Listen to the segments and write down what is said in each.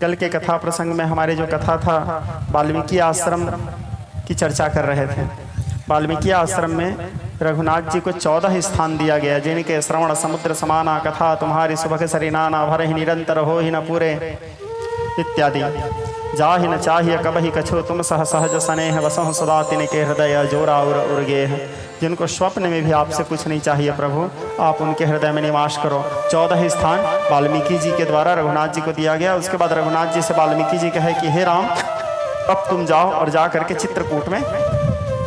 कल के कथा प्रसंग में हमारे जो कथा था वाल्मीकि आश्रम की चर्चा कर रहे थे। वाल्मीकि आश्रम में रघुनाथ जी को 14 स्थान दिया गया, जिनके श्रवण समुद्र समाना कथा तुम्हारी सुभग सरिनाना भर ही निरंतर हो ही न पूरे इत्यादि। जा ही न चाहिए कबही कछो तुम सह सहज स्नेह वसहु सदा तिनके हृदय जोरा उर गे है। जिनको स्वप्न में भी आपसे कुछ नहीं चाहिए प्रभु, आप उनके हृदय में निवास करो। 14 स्थान वाल्मीकि जी के द्वारा रघुनाथ जी को दिया गया। उसके बाद रघुनाथ जी से वाल्मीकि जी कहे कि हे राम, अब तुम जाओ और जा करके चित्रकूट में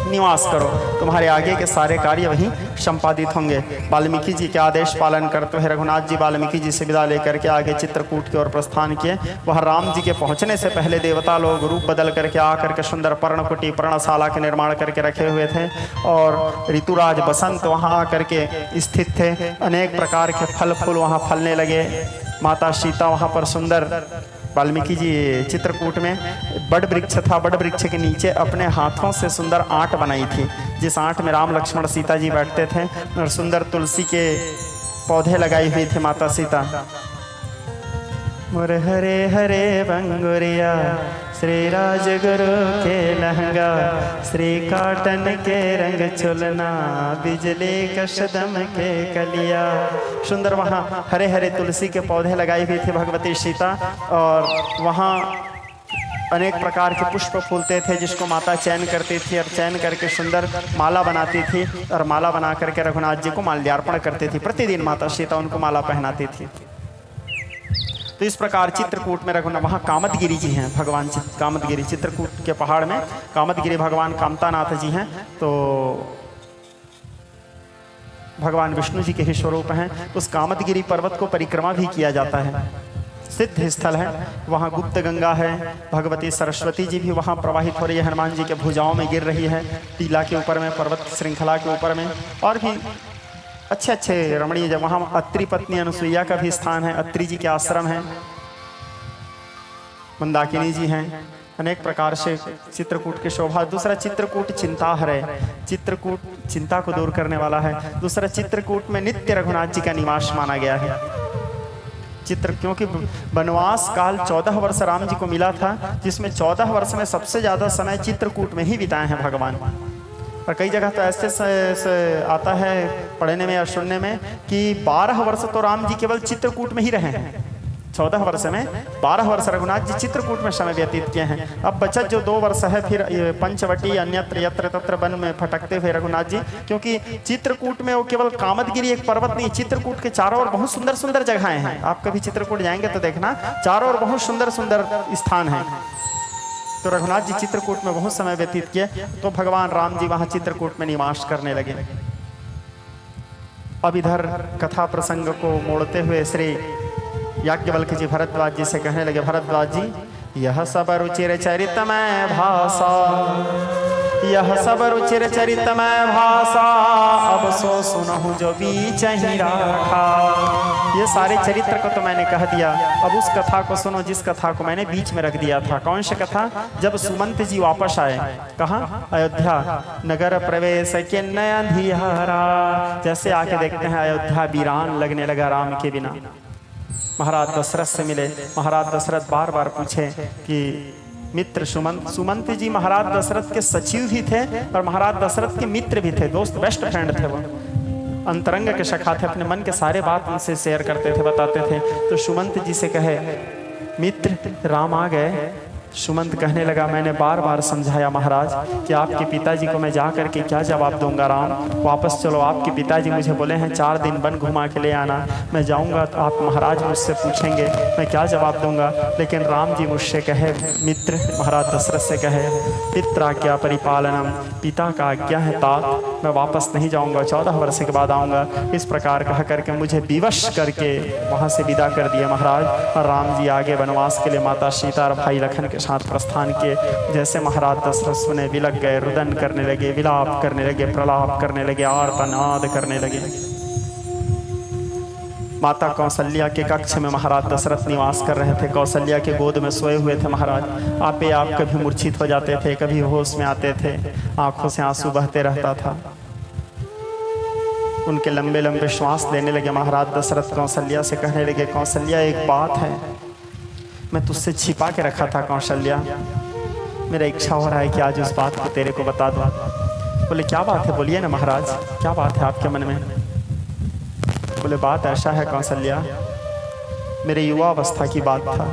निवास करो, तुम्हारे आगे के सारे कार्य वहीं संपादित होंगे। वाल्मीकि जी के आदेश पालन करते हुए रघुनाथ जी वाल्मीकि जी से विदा लेकर के आगे चित्रकूट की ओर प्रस्थान किए। वह राम जी के पहुंचने से पहले देवता लोग रूप बदल करके आकर के सुंदर पर्णकुटी पर्णशाला के निर्माण करके रखे हुए थे और ऋतुराज बसंत वहां आकर के स्थित थे। अनेक प्रकार के फल फूल वहां फलने लगे। माता सीता वहां पर सुंदर, वाल्मीकि जी चित्रकूट में बड़ वृक्ष था, बड़ वृक्ष के नीचे अपने हाथों से सुंदर आंट बनाई थी, जिस आंट में राम लक्ष्मण सीता जी बैठते थे और सुंदर तुलसी के पौधे लगाई हुई थे माता सीता। मोर हरे हरे बंगुरिया श्री राजगुरु के लहंगा, श्री काटन के रंग चुलना बिजली कशदम के कलिया। सुंदर वहाँ हरे हरे तुलसी के पौधे लगाई हुई थी भगवती सीता और वहाँ अनेक प्रकार के पुष्प फूलते थे जिसको माता चयन करती थी और चयन करके सुंदर माला बनाती थी और माला बना करके रघुनाथ जी को माल्यार्पण करती थी। प्रतिदिन माता सीता उनको माला पहनाती थी। तो इस प्रकार चित्रकूट में रघुनाथ, वहाँ कामदगिरी जी हैं भगवान कामदगिरी, चित्रकूट के पहाड़ में कामदगिरी भगवान कामतानाथ जी हैं। तो भगवान विष्णु जी के ही स्वरूप हैं। उस कामदगिरी पर्वत को परिक्रमा भी किया जाता है, सिद्ध स्थल है। वहाँ गुप्त गंगा है, भगवती सरस्वती जी भी वहाँ प्रवाहित हो रही है, हनुमान जी के भुजाओं में गिर रही है, टीला के ऊपर में, पर्वत श्रृंखला के ऊपर में, और भी अच्छे अच्छे रमणीय जब वहाँ अत्रि पत्नी अनुसुईया का भी स्थान है, अत्रि जी के आश्रम है, मंदाकिनी जी हैं। अनेक प्रकार से चित्रकूट की शोभा। दूसरा चित्रकूट चिंताहर है, चित्रकूट चिंता को दूर करने वाला है। दूसरा चित्रकूट में नित्य रघुनाथ जी का निवास माना गया है। क्योंकि वनवास काल 14 वर्ष राम जी को मिला था, जिसमें 14 वर्ष में सबसे ज्यादा समय चित्रकूट में ही बिताए हैं भगवान। और कई जगह तो ऐसे आता है पढ़ने में या सुनने में कि 12 वर्ष तो राम जी केवल चित्रकूट में ही रहे हैं। 14 वर्ष में 12 वर्ष रघुनाथ जी चित्रकूट में समय व्यतीत किए हैं। अब बचत जो 2 वर्ष है फिर पंचवटी अन्यत्र यत्र तत्र वन में भटकते हुए रघुनाथ जी, क्योंकि चित्रकूट में वो केवल कामदगिरी एक पर्वत नहीं, चित्रकूट के चारों ओर बहुत सुंदर सुंदर जगहें हैं। आप कभी चित्रकूट जाएंगे तो देखना, चारों ओर बहुत सुंदर सुंदर स्थान हैं। तो रघुनाथ जी चित्रकूट में बहुत समय व्यतीत किए, तो भगवान राम जी वहां चित्रकूट में निवास करने लगे। अब इधर कथा प्रसंग को मोड़ते हुए श्री याज्ञवल्क्य जी भरद्वाज जी से कहने लगे, भरद्वाज जी, यह सब रुचिर चरितमय भाषा, यह सब रुचिर चरितमय भाषा, अब सो सुनहु जो बीच ही राखा। ये सारे चरित्र को तो मैंने कह दिया, अब उस कथा को सुनो जिस कथा को मैंने बीच में रख दिया था। कौन सी कथा? जब सुमंत जी वापस आए, कहाँ? अयोध्या नगर प्रवेश के नया धियारा। जैसे आके देखते हैं अयोध्या वीरान लगने लगा राम के बिना। महाराज दशरथ से मिले, महाराज दशरथ बार बार पूछे कि मित्र सुमंत जी महाराज दशरथ के सचिव भी थे और महाराज दशरथ के मित्र भी थे, दोस्त, बेस्ट फ्रेंड थे, वो अंतरंग के सखा थे, अपने मन के सारे बात उनसे शेयर करते थे, बताते थे। तो सुमंत जी से कहे, मित्र राम आ गए। सुमंत कहने लगा, मैंने बार बार समझाया महाराज कि आपके पिताजी को मैं जा करके क्या जवाब दूंगा। राम वापस चलो, आपके पिताजी मुझे बोले हैं 4 दिन वन घुमा के ले आना, मैं जाऊंगा तो आप महाराज मुझसे पूछेंगे मैं क्या जवाब दूंगा। लेकिन राम जी मुझसे कहे, मित्र महाराज दशरथ से कहे, पित्राज्ञा परिपालनम, पिता का आज्ञा है तात, मैं वापस नहीं जाऊंगा, 14 वर्ष के बाद आऊँगा। इस प्रकार कह करके मुझे विवश करके वहाँ से विदा कर दिया महाराज। और राम जी आगे वनवास के लिए माता सीता और भाई लखन के साथ प्रस्थान किए। जैसे महाराज दशरथ सुने, विलग गए, रुदन करने लगे, विलाप करने लगे, प्रलाप करने लगे, आर्तनाद करने लगे। माता कौशल्या के कक्ष में महाराज दशरथ निवास कर रहे थे, कौशल्या के गोद में सोए हुए थे महाराज। आपे आप कभी मूर्छित हो जाते थे, कभी होश में आते थे, आंखों से आंसू बहते रहता था। उनके लंबे लंबे श्वास लेने लगे। महाराज दशरथ कौशल्या से कहने लगे, कौशल्या एक बात है, मैं तुझसे छिपा के रखा था कौशल्या। मेरा इच्छा हो रहा है कि आज उस बात को तेरे को बता दूं। बोले क्या बात है, बोलिए ना महाराज, क्या बात है आपके मन में? बोले बात ऐसा है कौशल्या, मेरे युवा अवस्था की बात था।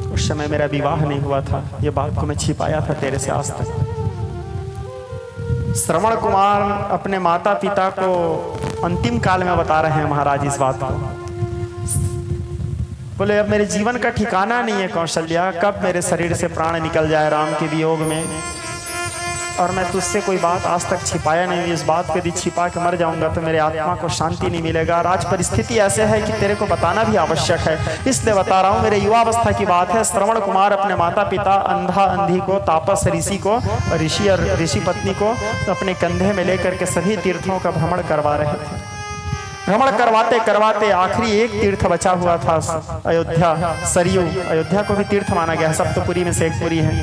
उस समय मेरा विवाह नहीं हुआ था, ये बात को मैं छिपाया था तेरे से आज तक। श्रवण कुमार अपने माता पिता को अंतिम काल में बता रहे हैं महाराज इस बात को। बोले अब मेरे जीवन का ठिकाना नहीं है कौशल्या, कब मेरे शरीर से प्राण निकल जाए राम के वियोग में, और मैं तुझसे कोई बात आज तक छिपाया नहीं। इस बात को यदि छिपा के मर जाऊंगा तो मेरे आत्मा को शांति नहीं मिलेगा। राज परिस्थिति ऐसे है कि तेरे को बताना भी आवश्यक है, इसलिए बता रहा हूँ। मेरे युवा अवस्था की बात है। श्रवण कुमार अपने माता पिता अंधा अंधी को, तापस ऋषि को, ऋषि और ऋषि पत्नी को अपने कंधे में लेकर के सभी तीर्थों का भ्रमण करवा रहे थे। भ्रमण करवाते करवाते आखिरी एक तीर्थ बचा हुआ था, अयोध्या, सरयू। अयोध्या को भी तीर्थ माना गया है, सप्तपुरी में से एक पुरी है,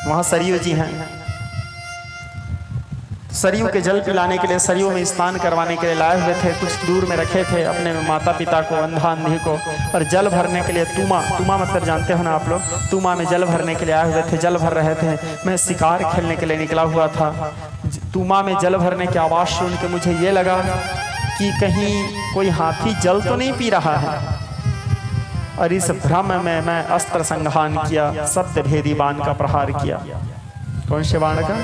वहाँ सरयू जी हैं। सरयू के जल पिलाने के लिए, सरयू में स्नान करवाने के लिए लाए हुए थे। कुछ दूर में रखे थे अपने माता पिता को, अंधा अंधी को, और जल भरने के लिए तूमा, तूमा मतलब जानते हो ना आप लोग, तूमा में जल भरने के लिए आए हुए थे, जल भर रहे थे। मैं शिकार खेलने के लिए निकला हुआ था। तूमा में जल भरने की आवाज़ सुन के मुझे ये लगा कि कहीं कोई हाथी जल तो नहीं पी रहा है, और इस भ्रम में मैं अस्त्र संघान किया, शब्द भेदी बाण का प्रहार किया। कौन से बाण का?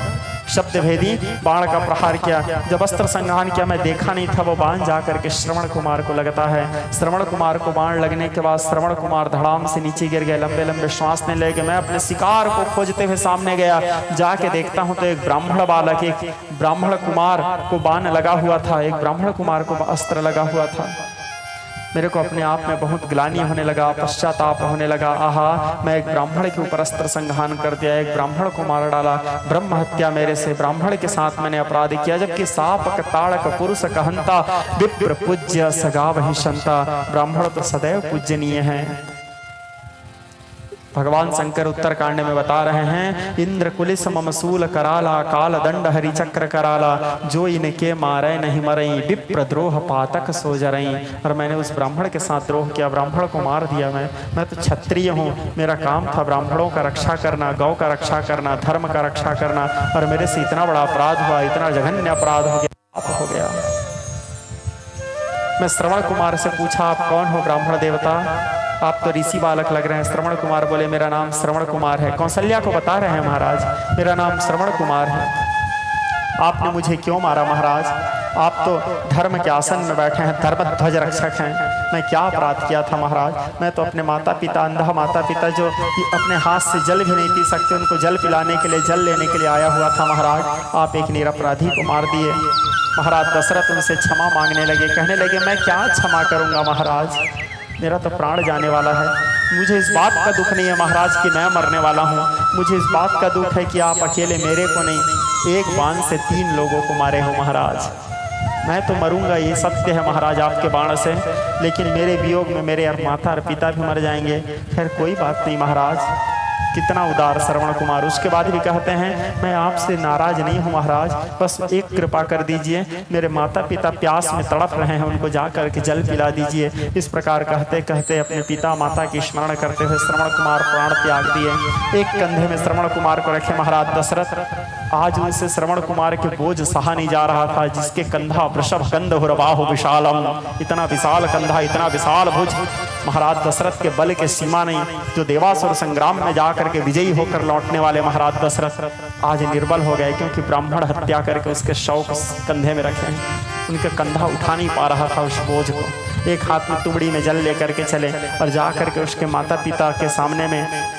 शब्द भेदी बाण का प्रहार किया। जब अस्त्र संघान किया मैं देखा नहीं था, वो बाण जाकर के श्रवण कुमार को लगता है। श्रवण कुमार को बाण लगने के बाद श्रवण कुमार धड़ाम से नीचे गिर गए, लंबे लंबे श्वास लेने लगे। मैं अपने शिकार को खोजते हुए सामने गया, जाके देखता हूँ तो एक ब्राह्मण बालक, एक ब्राह्मण कुमार को बाण लगा हुआ था, एक ब्राह्मण कुमार को अस्त्र लगा हुआ था। मेरे को अपने आप में बहुत ग्लानि होने लगा, पश्चाताप होने लगा। आहा, मैं एक ब्राह्मण के ऊपर अस्त्र संघान कर दिया, एक ब्राह्मण को मार डाला, ब्रह्म हत्या मेरे से, ब्राह्मण के साथ मैंने अपराध किया। जबकि सापक ताड़क पुरुष कहंता विप्र पूज्य सगा वही संता, ब्राह्मण तो सदैव पूजनीय है। भगवान शंकर उत्तरकांड में बता रहे हैं, इंद्र कुलिस ममसूल कराला, काल दंड हरि चक्र कराला, जो इनके मारे नहीं मरई, विप्र द्रोह पातक सो जरई। और मैंने उस ब्राह्मण के साथ द्रोह किया, ब्राह्मण को मार दिया। मैं तो क्षत्रिय हूँ, मेरा काम था ब्राह्मणों का रक्षा करना, गौ का रक्षा करना, धर्म का रक्षा करना, और मेरे से इतना बड़ा अपराध हुआ, इतना जघन्य अपराध हो गया। मैं श्रवण कुमार से पूछा, आप कौन हो ब्राह्मण देवता? आप तो ऋषि बालक लग रहे हैं। श्रवण कुमार बोले, मेरा नाम श्रवण कुमार है। कौशल्या को बता रहे हैं महाराज, मेरा नाम श्रवण कुमार है। आपने मुझे क्यों मारा महाराज? आप तो धर्म के आसन में बैठे हैं, धर्म ध्वज रक्षक हैं। मैं क्या अपराध किया था महाराज? मैं तो अपने माता पिता, अंधा माता पिता जो अपने हाथ से जल भी नहीं पी सकते, उनको जल पिलाने के लिए, जल लेने के लिए आया हुआ था महाराज। आप एक निरपराधी को मार दिए। महाराज दशरथ उनसे क्षमा मांगने लगे, कहने लगे, मैं क्या क्षमा करूँगा महाराज, मेरा तो प्राण जाने वाला है। मुझे इस बात का दुख नहीं है महाराज कि मैं मरने वाला हूँ, मुझे इस बात का दुख है कि आप अकेले मेरे को नहीं, एक बाण से 3 लोगों को मारे हो महाराज। मैं तो मरूंगा, ये सत्य है महाराज आपके बाण से, लेकिन मेरे वियोग में मेरे माता और पिता भी मर जाएंगे। खैर कोई बात नहीं महाराज। कितना उदार श्रवण कुमार। उसके बाद भी कहते हैं, मैं आपसे नाराज नहीं हूँ महाराज, बस एक कृपा कर दीजिए, मेरे माता पिता प्यास में तड़प रहे हैं, उनको जा करके जल पिला दीजिए। इस प्रकार कहते कहते अपने पिता माता की स्मरण करते हुए श्रवण कुमार प्राण त्याग दिए। एक कंधे में श्रवण कुमार को रखे महाराज दशरथ। आज उनसे श्रवण कुमार के बोझ सहा नहीं जा रहा था, जिसके कंधा वृषभ कंध हुरबाहु विशालम, इतना विशाल कंधा, इतना विशाल भुज। महाराज दशरथ के बल के सीमा नहीं, जो देवासुर संग्राम में जाकर के विजयी होकर लौटने वाले महाराज दशरथ आज निर्बल हो गए, क्योंकि ब्राह्मण हत्या करके उसके शव कंधे में रखे हैं। उनका कंधा उठा नहीं पा रहा था उस बोझ को। एक हाथ में तुबड़ी में जल लेकर के चले और जा करके उसके माता पिता के सामने में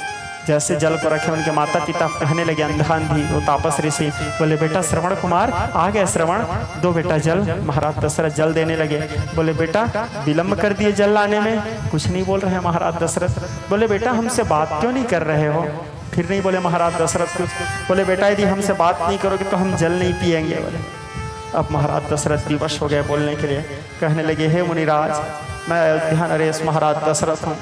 जैसे जल को रखे, उनके माता पिता कहने लगे, अंधा अंधी वो तापस ऋषि बोले, बेटा श्रवण कुमार आ गए, श्रवण दो बेटा जल। महाराज दशरथ जल देने लगे। बोले, बेटा विलंब कर दिए जल लाने में? कुछ नहीं बोल रहे हैं महाराज दशरथ। बोले, बेटा हमसे बात क्यों नहीं कर रहे हो? फिर नहीं बोले महाराज दशरथ कुछ। बोले, बेटा यदि हमसे बात नहीं करोगे तो हम जल नहीं पिएंगे। बोले, अब महाराज दशरथ विवश हो गए बोलने के लिए। कहने लगे, हे मुनिराज, मैं अयोध्या नरेश महाराज दशरथ हूँ।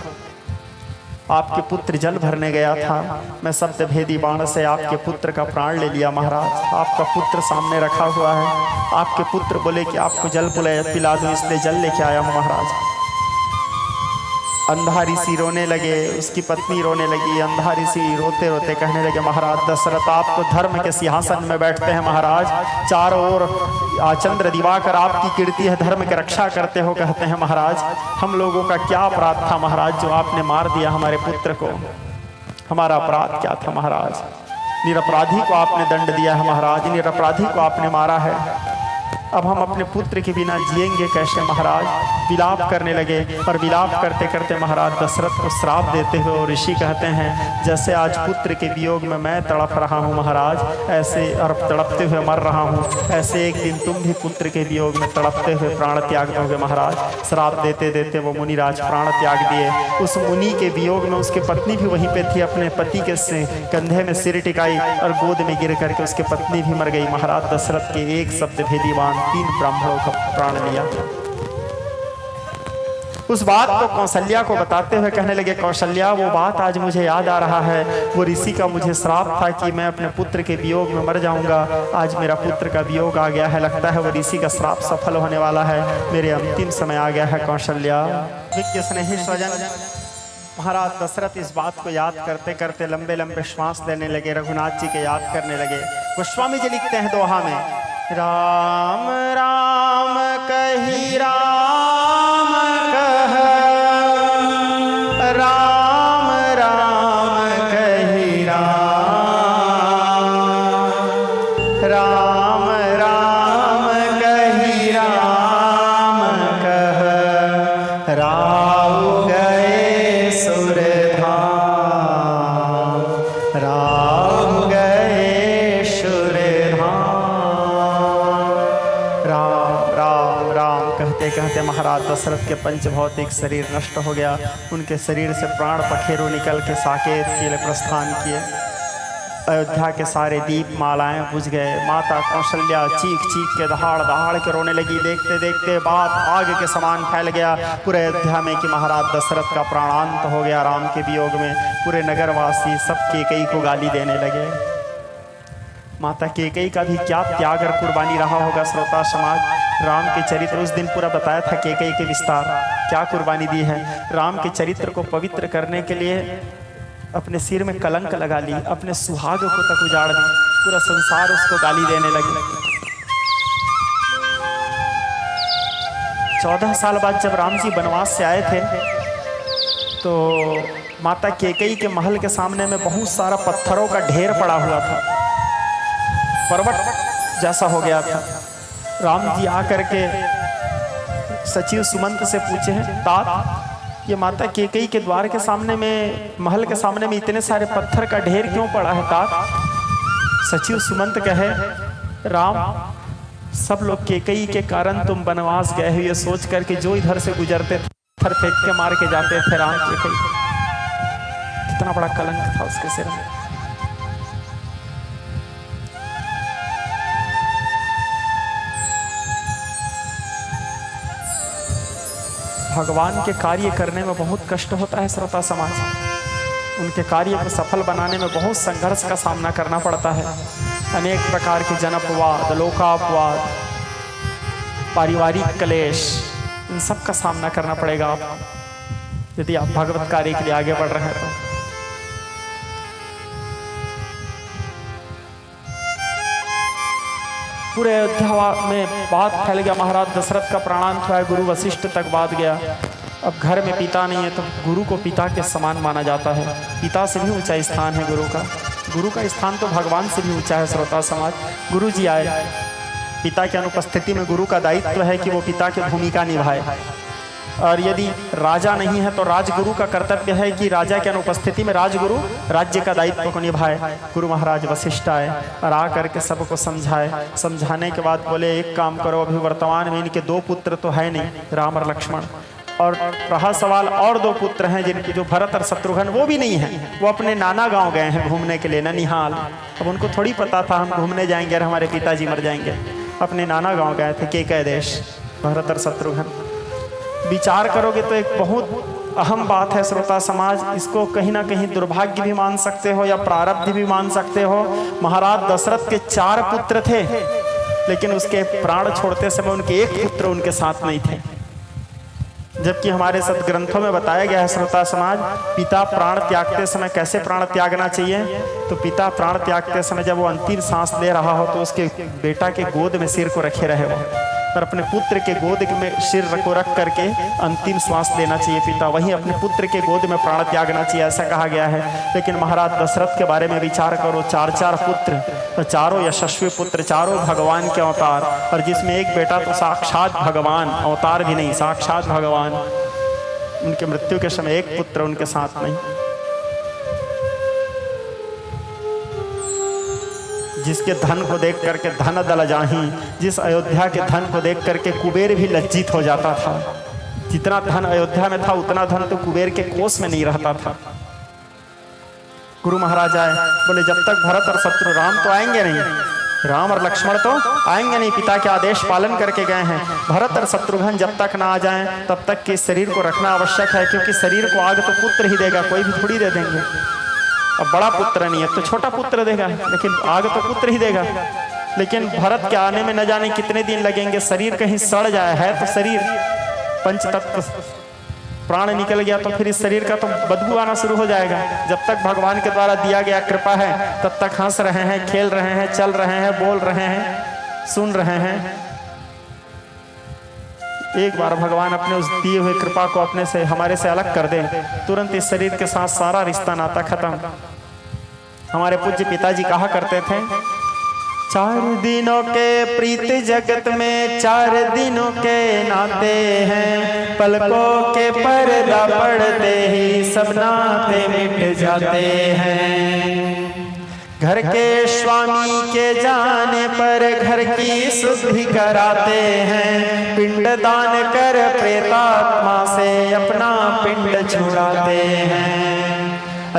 आपके पुत्र जल भरने गया था, मैं शब्द भेदी बाण से आपके पुत्र का प्राण ले लिया महाराज। आपका पुत्र सामने रखा हुआ है। आपके पुत्र बोले कि आपको जल पिला दूं, इसलिए जल लेके आया हूँ महाराज। अंधा ऋषि रोने लगे, उसकी पत्नी रोने लगी। अंधा ऋषि रोते रोते कहने लगे, महाराज दशरथ आप तो धर्म के सिंहासन में बैठते हैं महाराज, चारों ओर चंद्र दिवाकर आपकी कीर्ति है, धर्म की रक्षा करते हो कहते हैं महाराज। हम लोगों का क्या अपराध था महाराज जो आपने मार दिया हमारे पुत्र को? हमारा अपराध क्या था महाराज? निरपराधी को आपने दंड दिया है महाराज, निरपराधी को आपने मारा है। अब हम अपने पुत्र के बिना जिएंगे कैसे महाराज? विलाप करने लगे। और विलाप करते करते महाराज दशरथ को श्राप देते हुए और ऋषि कहते हैं, जैसे आज पुत्र के वियोग में मैं तड़प रहा हूँ महाराज, ऐसे और तड़पते हुए मर रहा हूँ, ऐसे एक दिन तुम भी पुत्र के वियोग में तड़पते हुए प्राण त्याग दोगे महाराज। श्राप देते देते वो मुनिराज प्राण त्याग दिए। उस मुनि के वियोग में उसकी पत्नी भी वहीं पे थी, अपने पति के कंधे में सिर टिकाई और गोद में गिर करके उसकी पत्नी भी मर गई। महाराज दशरथ के एक शब्द भेदी बाण 3 ब्राह्मणों का प्राण लिया। उस बात को कौशल्या को बताते हुए कहने लगे, कौशल्या वो बात आज मुझे याद आ रहा है, वो ऋषि का मुझे श्राप था कि मैं अपने पुत्र के वियोग में मर जाऊंगा। आज मेरा पुत्र का वियोग आ गया है, लगता है वो ऋषि का श्राप सफल होने वाला है, मेरे अंतिम समय आ गया है कौशल्या। विज्ञ स्नेही स्वजन महाराज दशरथ इस बात को याद करते करते लंबे लंबे श्वास लेने लगे, रघुनाथ जी के याद करने लगे। गोस्वामी जी लिखते हैं दोहा में, राम राम कही राम कह, राम राम कही राम, राम राम कही राम कह, राव गए सुर धाम, राव गए सुर कहते कहते महाराज दशरथ के पंचभौतिक शरीर नष्ट हो गया। उनके शरीर से प्राण पखेरु निकल के साकेत के लिए प्रस्थान किए। अयोध्या के सारे दीप मालाएं बुझ गए। माता कौशल्या चीख चीख के दहाड़ दहाड़ के रोने लगी। देखते देखते बात आग के समान फैल गया पूरे अयोध्या में कि महाराज दशरथ का प्राणांत हो गया राम के वियोग में। पूरे नगरवासी सब केकई को गाली देने लगे। माता केकई का भी क्या त्याग और कुर्बानी रहा होगा श्रोता समाज। राम के चरित्र उस दिन पूरा बताया था, केकई के विस्तार क्या कुर्बानी दी है। राम के चरित्र को पवित्र करने के लिए अपने सिर में कलंक लगा ली, अपने सुहाग को तक उजाड़ दी, पूरा संसार उसको गाली देने लगे। 14 साल बाद जब राम जी वनवास से आए थे तो माता केकई के महल के सामने में बहुत सारा पत्थरों का ढेर पड़ा हुआ था, पर्वत जैसा हो गया था। राम जी आकर के सचिव सुमंत से पूछे हैं, तात ये माता केकई के द्वार के सामने में, महल के सामने में इतने सारे पत्थर का ढेर क्यों पड़ा है तात? सचिव सुमंत कहे, राम सब लोग केकई के कारण तुम वनवास गए हो ये सोच करके जो इधर से गुजरते थे पत्थर फेंक के मार के जाते थे राम केकई। कितना बड़ा कलंक था उसके सिर में। भगवान के कार्य करने में बहुत कष्ट होता है श्रोता समाज। उनके कार्य को सफल बनाने में बहुत संघर्ष का सामना करना पड़ता है। अनेक प्रकार के जनपवाद, लोकापवाद, पारिवारिक क्लेश, इन सब का सामना करना पड़ेगा आप यदि आप भगवत कार्य के लिए आगे बढ़ रहे हैं तो। पूरे अयोध्या में बात फैल गया, महाराज दशरथ का प्राणांत हुआ है, गुरु वशिष्ठ तक बात गया। अब घर में पिता नहीं है तो गुरु को पिता के समान माना जाता है। पिता से भी ऊंचा स्थान है गुरु का। गुरु का स्थान तो भगवान से भी ऊंचा है श्रोता समाज। गुरु जी आए, पिता की अनुपस्थिति में गुरु का दायित्व है कि वो पिता की भूमिका निभाए। और यदि राजा नहीं है तो राजगुरु का कर्तव्य है कि राजा की अनुपस्थिति में राजगुरु राज्य का दायित्व को निभाए। गुरु महाराज वशिष्ठ आए और आ करके सबको समझाए। समझाने के बाद बोले, एक काम करो, अभी वर्तमान में इनके 2 पुत्र तो है नहीं, राम और लक्ष्मण, और रहा सवाल और 2 पुत्र हैं जिनके, जो भरत और शत्रुघ्न, वो भी नहीं है। वो अपने नाना गांव गए हैं घूमने के लिए, ननिहाल। अब उनको थोड़ी पता था हम घूमने जाएंगे और हमारे पिताजी मर जाएंगे। अपने नाना गांव गए थे, केकय देश, भरत और शत्रुघ्न। विचार करोगे तो एक बहुत अहम बात है श्रोता समाज। इसको कहीं ना कहीं दुर्भाग्य भी मान सकते हो या प्रारब्ध भी मान सकते हो। महाराज दशरथ के 4 पुत्र थे, लेकिन उसके प्राण छोड़ते समय उनके एक पुत्र उनके साथ नहीं थे। जबकि हमारे सदग्रंथों में बताया गया है श्रोता समाज, पिता प्राण त्यागते समय कैसे प्राण त्यागना चाहिए। तो पिता प्राण त्यागते समय जब वो अंतिम सांस ले रहा हो तो उसके बेटा के गोद में सिर को रखे रहे वो, और अपने पुत्र के गोद में सिर को रख करके अंतिम श्वास लेना चाहिए पिता, वहीं अपने पुत्र के गोद में प्राण त्यागना चाहिए, ऐसा कहा गया है। लेकिन महाराज दशरथ के बारे में विचार करो, 4 पुत्र, तो चारों यशस्वी पुत्र, चारों भगवान के अवतार, और जिसमें एक बेटा तो साक्षात भगवान, अवतार भी नहीं, साक्षात भगवान। उनके मृत्यु के समय एक पुत्र उनके साथ नहीं। जिसके धन को देख करके धन दल जाही, जिस अयोध्या के धन को देख करके कुबेर भी लज्जित हो जाता था। जितना धन अयोध्या में था उतना धन तो कुबेर के कोष में नहीं रहता था। गुरु महाराज आए, बोले जब तक भरत और शत्रु राम तो आएंगे नहीं, राम और लक्ष्मण तो आएंगे नहीं, पिता के आदेश पालन करके गए हैं। भरत और शत्रुघ्न जब तक ना आ जाएं तब तक के शरीर को रखना आवश्यक है, क्योंकि शरीर को आग तो पुत्र ही देगा, कोई भी थोड़ी दे देंगे। अब बड़ा पुत्र नहीं है तो छोटा पुत्र देगा, लेकिन आग तो पुत्र ही देगा। लेकिन भरत के आने में न जाने कितने दिन लगेंगे, शरीर कहीं सड़ जाए है तो शरीर पंच तत्व प्राण निकल गया तो फिर इस शरीर का तो बदबू आना शुरू हो जाएगा। जब तक भगवान के द्वारा दिया गया कृपा है तब तक हंस रहे हैं, खेल रहे हैं, चल रहे हैं, बोल रहे हैं, सुन रहे हैं। एक बार भगवान अपने उस दिए हुए कृपा को अपने से हमारे से अलग कर दे, तुरंत इस शरीर के साथ सारा रिश्ता नाता खत्म। हमारे पूज्य पिताजी कहा करते थे, 4 दिनों के प्रीत जगत में 4 दिनों के नाते हैं, पलकों के पर्दा पड़ते ही सब नाते मिट जाते हैं। घर के स्वामी के जाने पर घर की शुद्धि कराते हैं, पिंड दान कर प्रेतात्मा से अपना पिंड छुड़ाते हैं।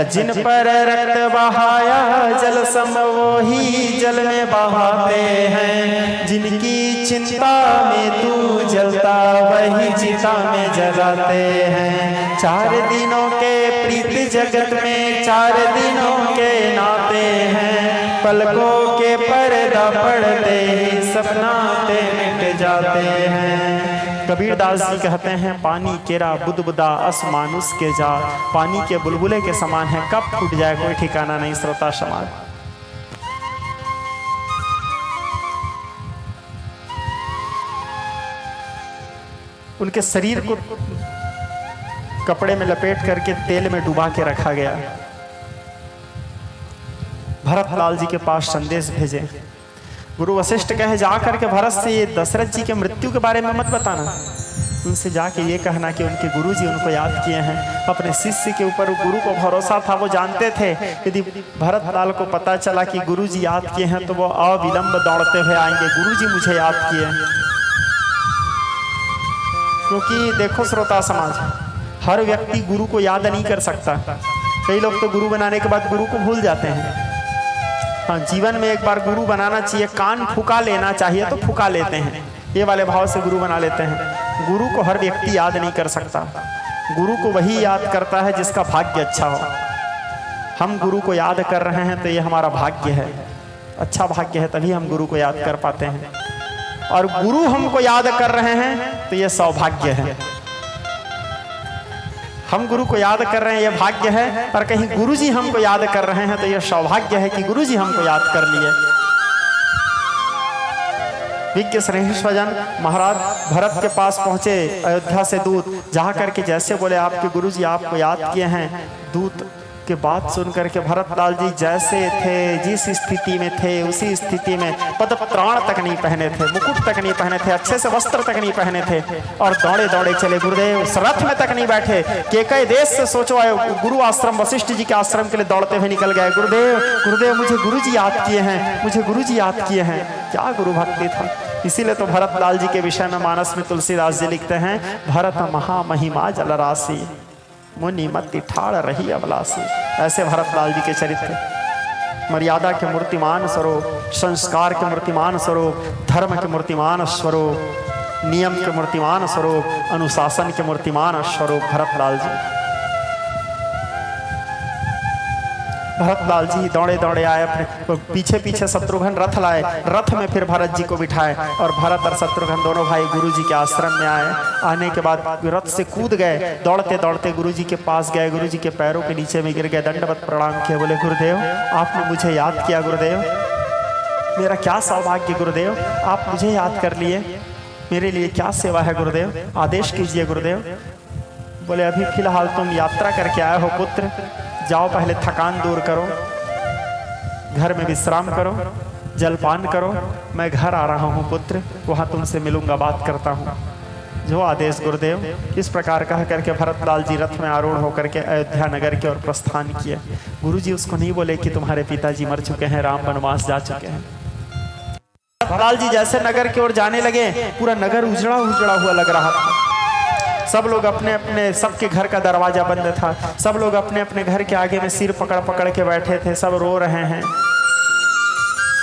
जिन पर रक्त बहाया जल सम वो ही जल में बहाते हैं, जिनकी चिंता में तू जलता वही चिता में जलाते हैं। 4 दिनों के प्रीत जगत में 4 दिनों के नाते हैं, पलकों के पर्दा पड़ते ही सब नाते मिट जाते हैं। कबीरदास जी कहते हैं, पानी केरा बुदबुदा अस मानुष के जा, पानी के बुलबुले के समान है, कब फूट जाए कोई ठिकाना नहीं। श्रोता समाज, उनके शरीर को कपड़े में लपेट करके तेल में डुबा के रखा गया। भरत लाल जी के पास संदेश भेजे। गुरु वशिष्ठ कहे, जा करके भरत से ये दशरथ जी के मृत्यु के बारे में मत बताना, उनसे जाके ये कहना कि उनके गुरु जी उनको याद किए हैं। अपने शिष्य के ऊपर गुरु को भरोसा था, वो जानते थे यदि भरत लाल को पता चला कि गुरु जी याद किए हैं तो वो अविलंब दौड़ते हुए आएंगे, गुरु जी मुझे याद किए। क्योंकि देखो श्रोता समाज, हर व्यक्ति गुरु को याद नहीं कर सकता। कई लोग तो गुरु बनाने के बाद गुरु को भूल जाते हैं। हाँ, जीवन में एक बार गुरु बनाना चाहिए, कान फुका लेना चाहिए तो फुका लेते हैं, ये वाले भाव से गुरु बना लेते हैं। गुरु को हर व्यक्ति याद नहीं कर सकता, गुरु को वही याद करता है जिसका भाग्य अच्छा हो। हम गुरु को याद कर रहे हैं तो ये हमारा भाग्य है, अच्छा भाग्य है, तभी हम गुरु को याद कर पाते हैं। और गुरु हमको याद कर रहे हैं तो ये सौभाग्य है। हम गुरु को याद कर रहे हैं ये भाग्य है, और कहीं गुरु जी हमको याद कर रहे हैं तो ये सौभाग्य है कि गुरु जी हमको याद कर लिए। विज्ञ श्रेष्ठ स्वजन महाराज भरत के पास पहुंचे, अयोध्या से दूत जा करके जैसे बोले, आपके गुरु जी आपको याद किए हैं। दूत के बात सुन करके भरत लाल जी जैसे थे, जिस स्थिति में थे उसी स्थिति में, पद प्राण तक नहीं पहने थे, मुकुट तक नहीं पहने थे, अच्छे से वस्त्र तक नहीं पहने थे, और दौड़े दौड़े चले। गुरुदेव उस रथ में तक नहीं बैठे, केकई देश से सोचो आए गुरु आश्रम वशिष्ठ जी के आश्रम के लिए दौड़ते हुए निकल गए। गुरुदेव गुरुदेव मुझे गुरु जी याद किए हैं, मुझे गुरु जी याद किए हैं। क्या गुरु भक्ति था। इसीलिए तो भरत लाल जी के विषय में मानस में तुलसीदास जी लिखते हैं, भरत महामहिमा जलराशि मुनि मति ठाड़ रही अबलासी। ऐसे भरत लाल जी के चरित्र, मर्यादा के मूर्तिमान स्वरूप, संस्कार के मूर्तिमान स्वरूप, धर्म के मूर्तिमान स्वरूप, नियम के मूर्तिमान स्वरूप, अनुशासन के मूर्तिमान स्वरूप भरत लाल जी। भरतलाल जी दौड़े दौड़े आए, अपने पीछे पीछे शत्रुघ्न रथ लाए, रथ में फिर भरत जी को बिठाए और भरत और शत्रुघ्न दोनों भाई गुरु जी के आश्रम में आए। आने के बाद रथ से कूद गए, दौड़ते दौड़ते गुरु जी के पास गए, गुरु जी के पैरों के नीचे में गिर गए, दंडवत प्रणाम किया, बोले गुरुदेव आपने मुझे याद किया, गुरुदेव मेरा क्या सौभाग्य गुरुदेव, आप मुझे याद कर लिए, मेरे लिए क्या सेवा है गुरुदेव, आदेश कीजिए गुरुदेव। बोले अभी फिलहाल तुम यात्रा करके आए हो पुत्र, जाओ पहले थकान दूर करो, घर में विश्राम करो, जलपान करो, मैं घर आ रहा हूँ पुत्र, वहाँ तुमसे मिलूंगा, बात करता हूँ। जो आदेश गुरुदेव। इस प्रकार कह करके भरतलाल जी रथ में आरूढ़ होकर के अयोध्या नगर की ओर प्रस्थान किए। गुरु जी उसको नहीं बोले कि तुम्हारे पिताजी मर चुके हैं, राम वनवास जा चुके हैं। भरतलाल जी जैसे नगर की ओर जाने लगे, पूरा नगर उजड़ा उजड़ा हुआ लग रहा था। सब लोग अपने अपने, सबके घर का दरवाजा बंद था, सब लोग अपने अपने घर के आगे में सिर पकड़ पकड़ के बैठे थे, सब रो रहे हैं,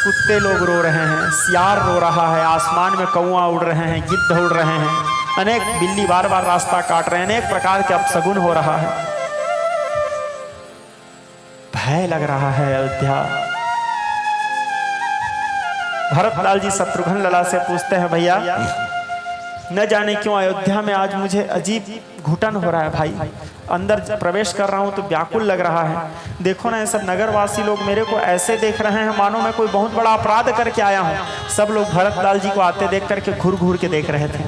कुत्ते लोग रो रहे हैं, सियार रो रहा है, आसमान में कौआ उड़ रहे हैं, गिद्ध उड़ रहे हैं, अनेक बिल्ली बार बार रास्ता काट रहे हैं, अनेक प्रकार के अपशगुन हो रहा है। भय लग रहा है अयोध्या। भरतलाल जी शत्रुघ्न लला से पूछते हैं, भैया न जाने क्यों अयोध्या में आज मुझे अजीब घुटन हो रहा है भाई, अंदर प्रवेश कर रहा हूं तो व्याकुल लग रहा है। देखो ना, ये सब नगरवासी लोग मेरे को ऐसे देख रहे हैं मानो मैं कोई बहुत बड़ा अपराध करके आया हूं। सब लोग भरतलाल जी को आते देख करके घूर घूर के देख रहे थे,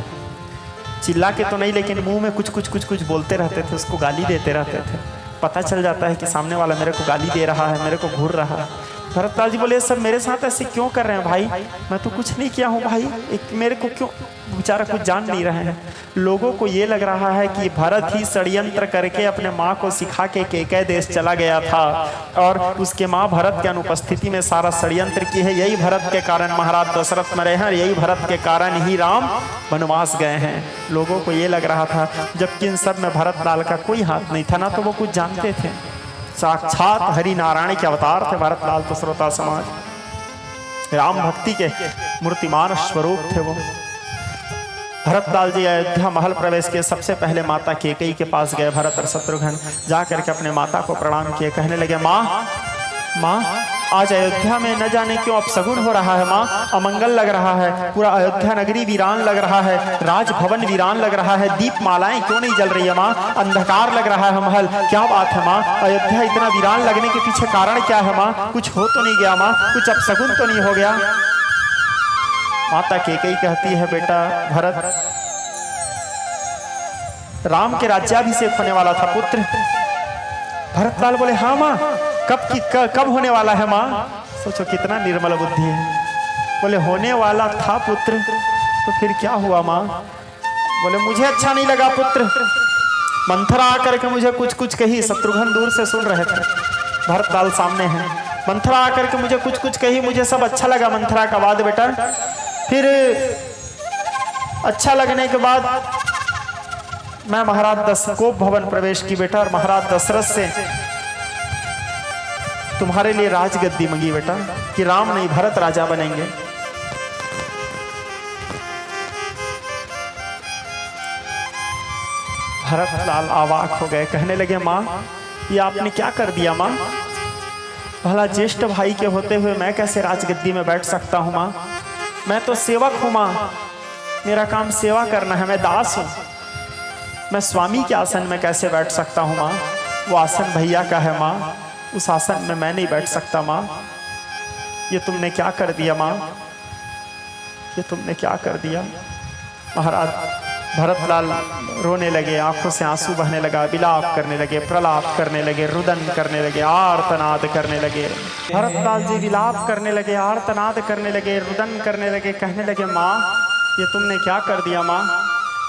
चिल्ला के तो नहीं लेकिन मुंह में कुछ कुछ कुछ कुछ बोलते रहते थे, उसको गाली देते रहते थे। पता चल जाता है कि सामने वाला मेरे को गाली दे रहा है, मेरे को घूर रहा है। भरतलाल जी बोले सब मेरे साथ ऐसे क्यों कर रहे हैं भाई, मैं तो कुछ नहीं किया हूँ भाई, एक मेरे को क्यों, बेचारा कुछ जान नहीं रहे हैं। लोगों को ये लग रहा है कि भरत ही षड्यंत्र करके अपने माँ को सिखा के केकय देश चला गया था और उसके माँ भरत के अनुपस्थिति में सारा षड्यंत्र की है, यही भरत के कारण महाराज दशरथ मरे हैं, यही भरत के कारण ही राम वनवास गए हैं। लोगों को ये लग रहा था, जबकि इन सब में भरतलाल का कोई हाथ नहीं था, ना तो वो कुछ जानते थे। साक्षात हरि नारायण के अवतार थे भरतलाल तो श्रोता समाज, राम भक्ति के मूर्तिमान स्वरूप थे वो। भरतलाल जी अयोध्या महल प्रवेश के सबसे पहले माता केकई के पास गए। भरत और शत्रुघ्न जाकर के अपने माता को प्रणाम किए, कहने लगे माँ माँ आज अयोध्या में न जाने क्यों अपशगुन हो रहा है माँ, अमंगल लग रहा है, पूरा अयोध्या नगरी वीरान लग रहा है, राजभवन वीरान लग रहा है, दीप मालाएं क्यों नहीं जल रही है माँ, अंधकार लग रहा है महल, क्या बात है माँ, अयोध्या इतना वीरान लगने के पीछे कारण क्या है माँ, कुछ हो तो नहीं गया माँ, कुछ अपशगुन तो नहीं हो गया। माता केकई कहती है बेटा भरत, राम के राज्याभिषेक होने वाला था पुत्र। भरतलाल बोले हाँ माँ, कब होने वाला है माँ। सोचो कितना निर्मल बुद्धि है। बोले होने वाला था पुत्र, तो फिर क्या हुआ माँ। बोले मुझे अच्छा नहीं लगा पुत्र, मंथरा आकर के मुझे कुछ कुछ कही। शत्रुघ्न दूर से सुन रहे थे, भरतलाल सामने हैं। मंथरा आकर के मुझे कुछ कुछ कही, मुझे सब अच्छा लगा मंथरा का बाद बेटा। फिर अच्छा लगने के बाद मैं महाराज कोप भवन प्रवेश की बेटा, और महाराज दशरथ से तुम्हारे लिए राजगद्दी मंगी बेटा, कि राम नहीं भरत राजा बनेंगे। भरतलाल अवाक हो गए, कहने लगे माँ ये आपने क्या कर दिया माँ, भला ज्येष्ठ भाई के होते हुए मैं कैसे राजगद्दी में बैठ सकता हूँ माँ, मैं तो सेवक हूँ माँ, मेरा काम सेवा करना है, मैं दास हूँ, मैं स्वामी के आसन में कैसे बैठ सकता हूँ माँ, वो आसन भैया का है माँ, उस आसन में मैं नहीं बैठ सकता माँ। ये तुमने क्या कर दिया माँ, ये तुमने क्या कर दिया। महाराज भरतलाल रोने लगे, आंखों से आंसू बहने लगा, विलाप करने लगे, प्रलाप करने लगे, रुदन करने लगे, आर्तनाद करने लगे। भरतलाल जी विलाप करने लगे, आर्तनाद करने लगे, रुदन करने लगे, कहने लगे माँ ये तुमने क्या कर दिया माँ,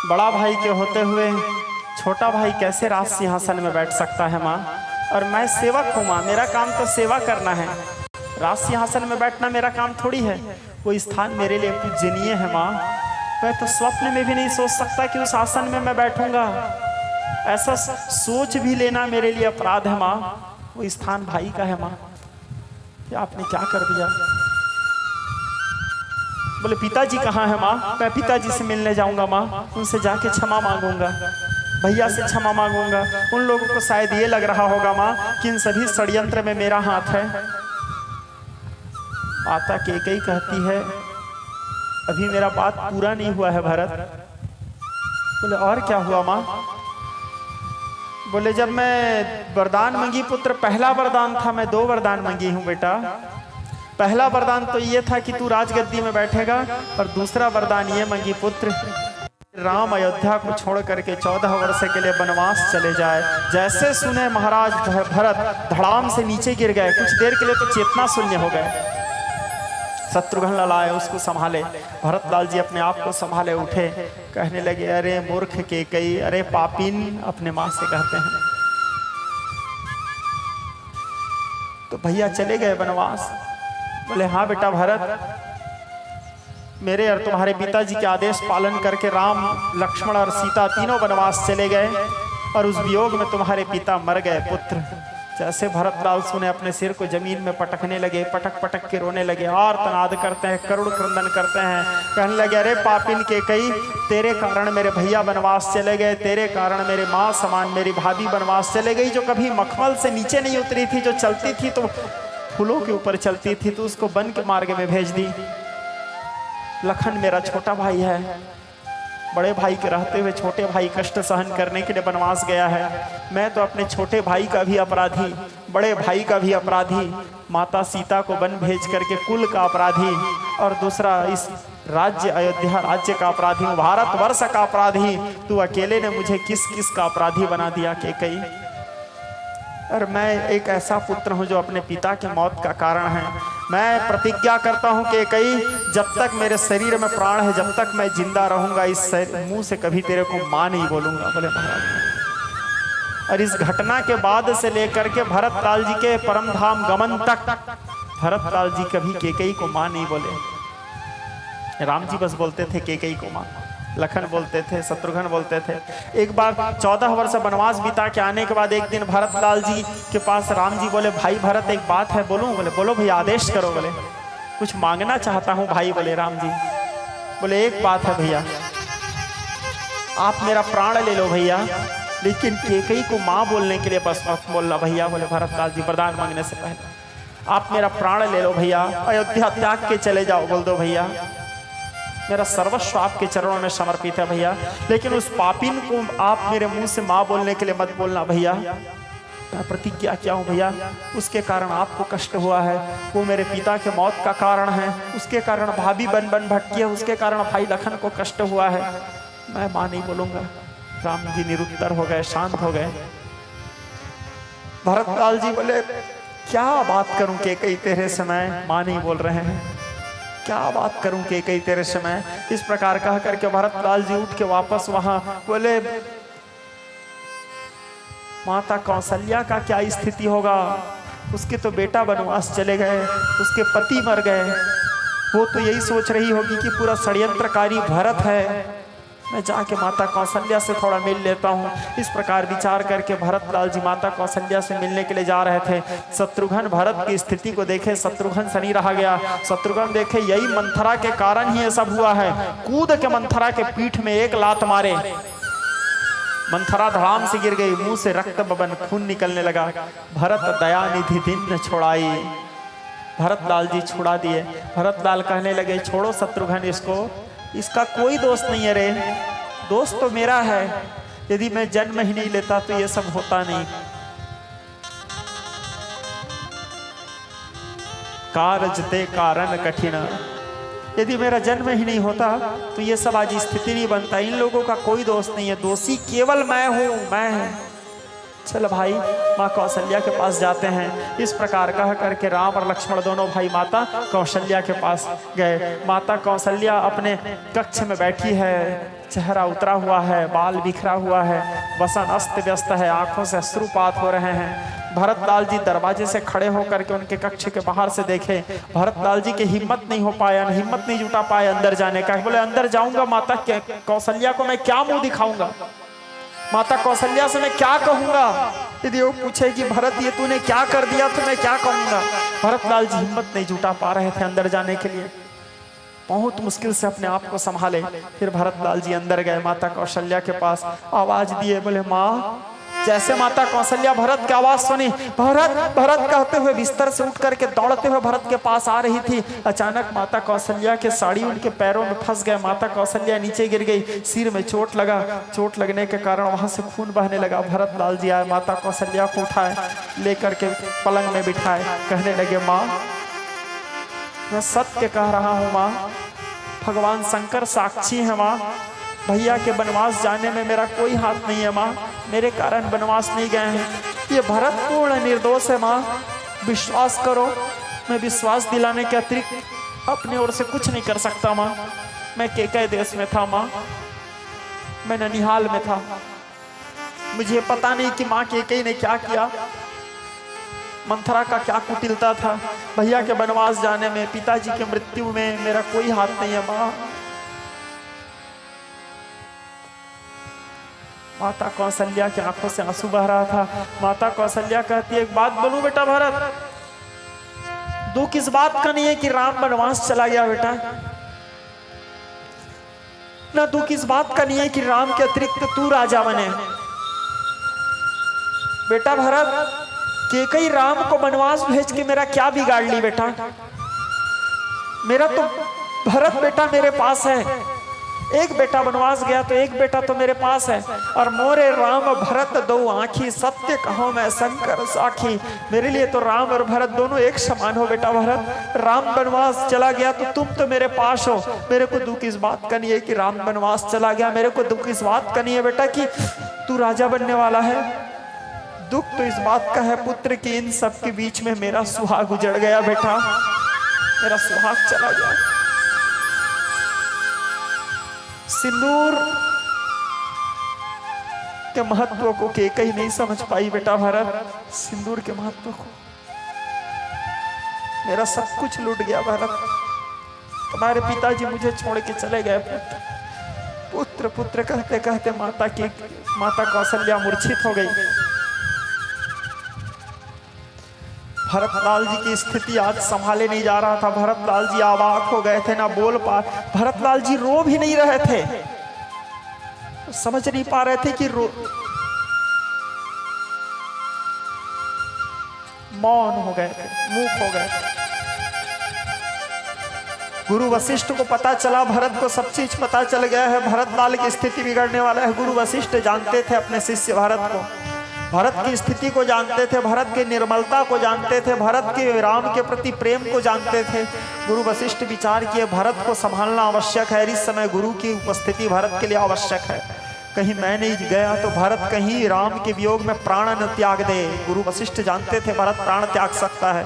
बड़ा भाई के होते हुए छोटा भाई कैसे राज सिंहासन में बैठ सकता है माँ, और मैं सेवक हूँ माँ, मेरा काम तो सेवा करना है, राज सिंहासन में बैठना मेरा काम थोड़ी है, वो स्थान मेरे लिए पूजनीय है माँ, मैं तो स्वप्न में भी नहीं सोच सकता कि उस आसन में मैं बैठूंगा, ऐसा सोच भी लेना मेरे लिए अपराध है माँ, वो स्थान भाई का है माँ, ये आपने क्या कर दिया। बोले पिताजी कहाँ है माँ, मैं पिताजी से मिलने जाऊंगा माँ, उनसे जाके क्षमा मांगूंगा। भैया से क्षमा मांगूंगा। उन लोगों को शायद ये लग रहा होगा माँ कि इन सभी षड्यंत्र में मेरा हाथ है। माता कैकेयी कहती है अभी मेरा बात पूरा नहीं हुआ है भरत। बोले और क्या हुआ माँ? बोले जब मैं वरदान मांगी पुत्र, पहला वरदान था, मैं 2 वरदान मांगी हूँ बेटा। पहला वरदान तो ये था कि तू राजगद्दी में बैठेगा, और दूसरा वरदान ये मांगी पुत्र राम अयोध्या को छोड़ करके 14 वर्ष के लिए वनवास चले जाए। जैसे सुने महाराज भरत धड़ाम से नीचे गिर गए, कुछ देर के लिए तो चेतना शून्य हो गए। शत्रुघ्न ललाए उसको संभाले, भरतलाल जी अपने आप को संभाले उठे, कहने लगे अरे मूर्ख कैकेयी, अरे पापिन, अपने माँ से कहते हैं। तो भैया चले गए वनवास। बोले हाँ बेटा भरत, मेरे और तुम्हारे पिताजी के आदेश पालन करके राम लक्ष्मण और सीता तीनों वनवास चले गए, और उस वियोग में तुम्हारे पिता मर गए पुत्र। जैसे भरतलाल सुने अपने सिर को जमीन में पटकने लगे, पटक पटक के रोने लगे, और तनाद करते हैं, करुण क्रंदन करते हैं, कहने लगे अरे पापिन कैकेयी, तेरे कारण मेरे भैया वनवास चले गए, तेरे कारण मेरे माँ समान मेरी भाभी वनवास चले गई, जो कभी मखमल से नीचे नहीं उतरी थी, जो चलती थी तो फूलों के ऊपर चलती थी, तो उसको वन के मार्ग में भेज दी। लखन मेरा छोटा भाई है, बड़े भाई के रहते हुए छोटे भाई कष्ट सहन करने के लिए वनवास गया है। मैं तो अपने छोटे भाई का भी अपराधी, बड़े भाई का भी अपराधी, माता सीता को वन भेज करके कुल का अपराधी, और दूसरा इस राज्य अयोध्या राज्य का अपराधी हूँ, भारतवर्ष का अपराधी। तू अकेले ने मुझे किस किस का अपराधी बना दिया कैकेयी। और मैं एक ऐसा पुत्र हूँ जो अपने पिता की मौत का कारण है। मैं प्रतिज्ञा करता हूँ कि कैकेयी, जब तक मेरे शरीर में प्राण है, जब तक मैं जिंदा रहूंगा, इस मुंह से कभी तेरे को माँ नहीं बोलूंगा। बोले महाराज। और इस घटना के बाद से लेकर के भरतलाल जी के परम धाम गमन तक भरतलाल जी कभी कैकेयी को माँ नहीं बोले। राम जी बस बोलते थे कैकेयी को माँ, लखन बोलते थे, शत्रुघ्न बोलते थे। एक बार 14 वर्ष वनवास बिता के आने के बाद एक दिन भरतलाल जी के पास राम जी बोले भाई भरत एक बात है बोलूं? बोले बोलो भैया आदेश करो। बोले कुछ मांगना चाहता हूं भाई। बोले राम जी। बोले एक बात है भैया, आप मेरा प्राण ले लो भैया, लेकिन कैकेयी को माँ बोलने के लिए बस मत बोलना भैया। बोले भरतलाल जी वरदान मांगने से पहले आप मेरा प्राण ले लो भैया, अयोध्या त्याग के चले जाओ, बोल दो भैया, मेरा सर्वस्व आपके चरणों में समर्पित है भैया, लेकिन उस पापिन को आप मेरे मुंह से माँ बोलने के लिए मत बोलना भैया। मैं प्रतिज्ञा किया हूँ भैया, उसके कारण आपको कष्ट हुआ है, वो मेरे पिता के मौत का कारण है, उसके कारण भाभी बन बन भटकी है, उसके कारण भाई लखन को कष्ट हुआ है, मैं माँ नहीं बोलूंगा। राम जी निरुत्तर हो गए, शांत हो गए। भरतलाल जी बोले क्या बात करूं कैकेयी तेरे समय माँ नहीं बोल रहे हैं, क्या बात करूं कैकेयी तेरे समय। इस प्रकार कह करके भरतलाल जी उठ के वापस वहां बोले माता कौशल्या का क्या स्थिति होगा, उसके तो बेटा वनवास चले गए, उसके पति मर गए, वो तो यही सोच रही होगी कि पूरा षड्यंत्रकारी भरत है, मैं जाके माता कौशल्या से थोड़ा मिल लेता हूँ। इस प्रकार विचार करके भरतलाल जी माता कौशल्या से मिलने के लिए जा रहे थे। शत्रुघ्न भरत की स्थिति को देखे, शत्रुघ्न से नहीं रहा गया। शत्रुघ्न देखे यही मंथरा के कारण ही ये सब हुआ है, कूद के मंथरा के पीठ में एक लात मारे, मंथरा धड़ाम से गिर गई, मुंह से रक्त बबन खून निकलने लगा। भरत दया निधि दिन न छोड़ाई, भरतलाल जी छुड़ा दिए। भरतलाल कहने लगे छोड़ो शत्रुघ्न इसको, इसका कोई दोष नहीं है रे, दोष तो मेरा है, यदि मैं जन्म ही नहीं लेता तो ये सब होता नहीं। कारज ते कारण कठिन, यदि मेरा जन्म ही नहीं होता तो ये सब आज स्थिति नहीं बनता। इन लोगों का कोई दोष नहीं है, दोषी केवल मैं हूं, मैं। चल भाई माँ कौशल्या के पास जाते हैं। इस प्रकार कह करके राम और लक्ष्मण दोनों भाई माता कौशल्या के पास गए। माता कौशल्या अपने कक्ष में बैठी है, चेहरा उतरा हुआ है, बाल बिखरा हुआ है, वसन अस्त व्यस्त है, आंखों से अश्रुपात हो रहे हैं। भरतलाल जी दरवाजे से खड़े होकर के उनके कक्ष के बाहर से देखे, भरतलाल जी की हिम्मत नहीं हो पाया, हिम्मत नहीं जुटा पाए अंदर जाने का। बोले अंदर जाऊंगा माता कौशल्या को मैं क्या मुंह दिखाऊंगा, माता कौशल्या से मैं क्या कहूंगा, यदि वो पूछे कि भरत ये तूने क्या कर दिया तो मैं क्या कहूंगा। भरतलाल जी हिम्मत नहीं जुटा पा रहे थे अंदर जाने के लिए। बहुत मुश्किल से अपने आप को संभाले। फिर भरतलाल जी अंदर गए माता कौशल्या के पास, आवाज दिए, बोले माँ। जैसे माता कौशल्या भरत की आवाज सुनी, भरत भरत कहते हुए बिस्तर से उठ करके दौड़ते हुए भरत के पास आ रही थी। अचानक माता कौशल्या के साड़ी उनके पैरों में फंस गए। माता कौशल्या नीचे गिर गई, सिर में चोट लगा। चोट लगने के कारण वहां से खून बहने लगा। भरतलाल जी आए, माता कौशल्या को उठाए, लेकर के पलंग में बिठाए, कहने लगे माँ मैं सत्य कह रहा हूँ माँ, भगवान शंकर साक्षी है माँ, भैया के वनवास जाने में मेरा कोई हाथ नहीं है माँ, मेरे कारण वनवास नहीं गए हैं। ये भरत पूर्ण निर्दोष है माँ, विश्वास करो। मैं विश्वास दिलाने के अतिरिक्त अपनी ओर से कुछ नहीं कर सकता माँ। मैं केकई देश में था माँ, मैं ननिहाल में था, मुझे पता नहीं कि माँ केकई ने क्या किया, मंथरा का क्या कुटिलता था। भैया के वनवास जाने में, पिताजी की मृत्यु में मेरा कोई हाथ नहीं है माँ। माता कौशल्या की आंखों से आंसू बह रहा था। माता कौशल्या कहती है, एक बात बोलूं बेटा भरत, दुख इस बात का नहीं है कि राम वनवास चला गया बेटा, ना दुख इस बात का नहीं है कि राम के अतिरिक्त तू राजा बने। बेटा भरत, केकई राम को वनवास भेज के मेरा क्या बिगाड़ ली बेटा? मेरा तो भरत बेटा मेरे पास है, एक बेटा वनवास गया तो एक बेटा तो मेरे पास है। और मोरे राम भरत दो आंखी, सत्य कहो मैं शंकर साखी। मेरे लिए तो राम और भरत दोनों एक समान हो बेटा भरत। राम वनवास चला गया तो तुम तो मेरे पास हो। मेरे को दुख इस बात का नहीं है कि राम वनवास चला गया, मेरे को दुख इस बात का नहीं है बेटा कि तू राजा बनने वाला है। दुख तो इस बात का है पुत्र कि इन सब के बीच में मेरा सुहाग उजड़ गया बेटा, मेरा सुहाग चला गया। सिंदूर के महत्व को केकई नहीं समझ पाई बेटा भरत, सिंदूर के महत्व को। मेरा सब कुछ लूट गया भरत, तुम्हारे पिताजी मुझे छोड़ के चले गए। पुत्र पुत्र पुत्र कहते कहते माता कौशल्या मूर्छित हो गई। भरतलाल जी की स्थिति आज संभाले नहीं जा रहा था। भरतलाल जी अवाक हो गए थे, ना बोल पा, भरतलाल जी रो भी नहीं रहे थे, समझ नहीं पा रहे थे कि मौन हो गए थे, मूक हो गए थे। गुरु वशिष्ठ को पता चला, भरत को सब चीज पता चल गया है, भरतलाल की स्थिति बिगड़ने वाला है। गुरु वशिष्ठ जानते थे अपने शिष्य भरत को, भरत की स्थिति को जानते थे, भरत की निर्मलता को जानते थे, भरत के राम के प्रति प्रेम को जानते थे। गुरु वशिष्ठ विचार किए भरत को संभालना आवश्यक है, इस समय गुरु की उपस्थिति भरत के लिए आवश्यक है। कहीं मैं नहीं गया तो भरत कहीं राम के वियोग में प्राण न त्याग दे। गुरु वशिष्ठ जानते थे भरत प्राण त्याग सकता है।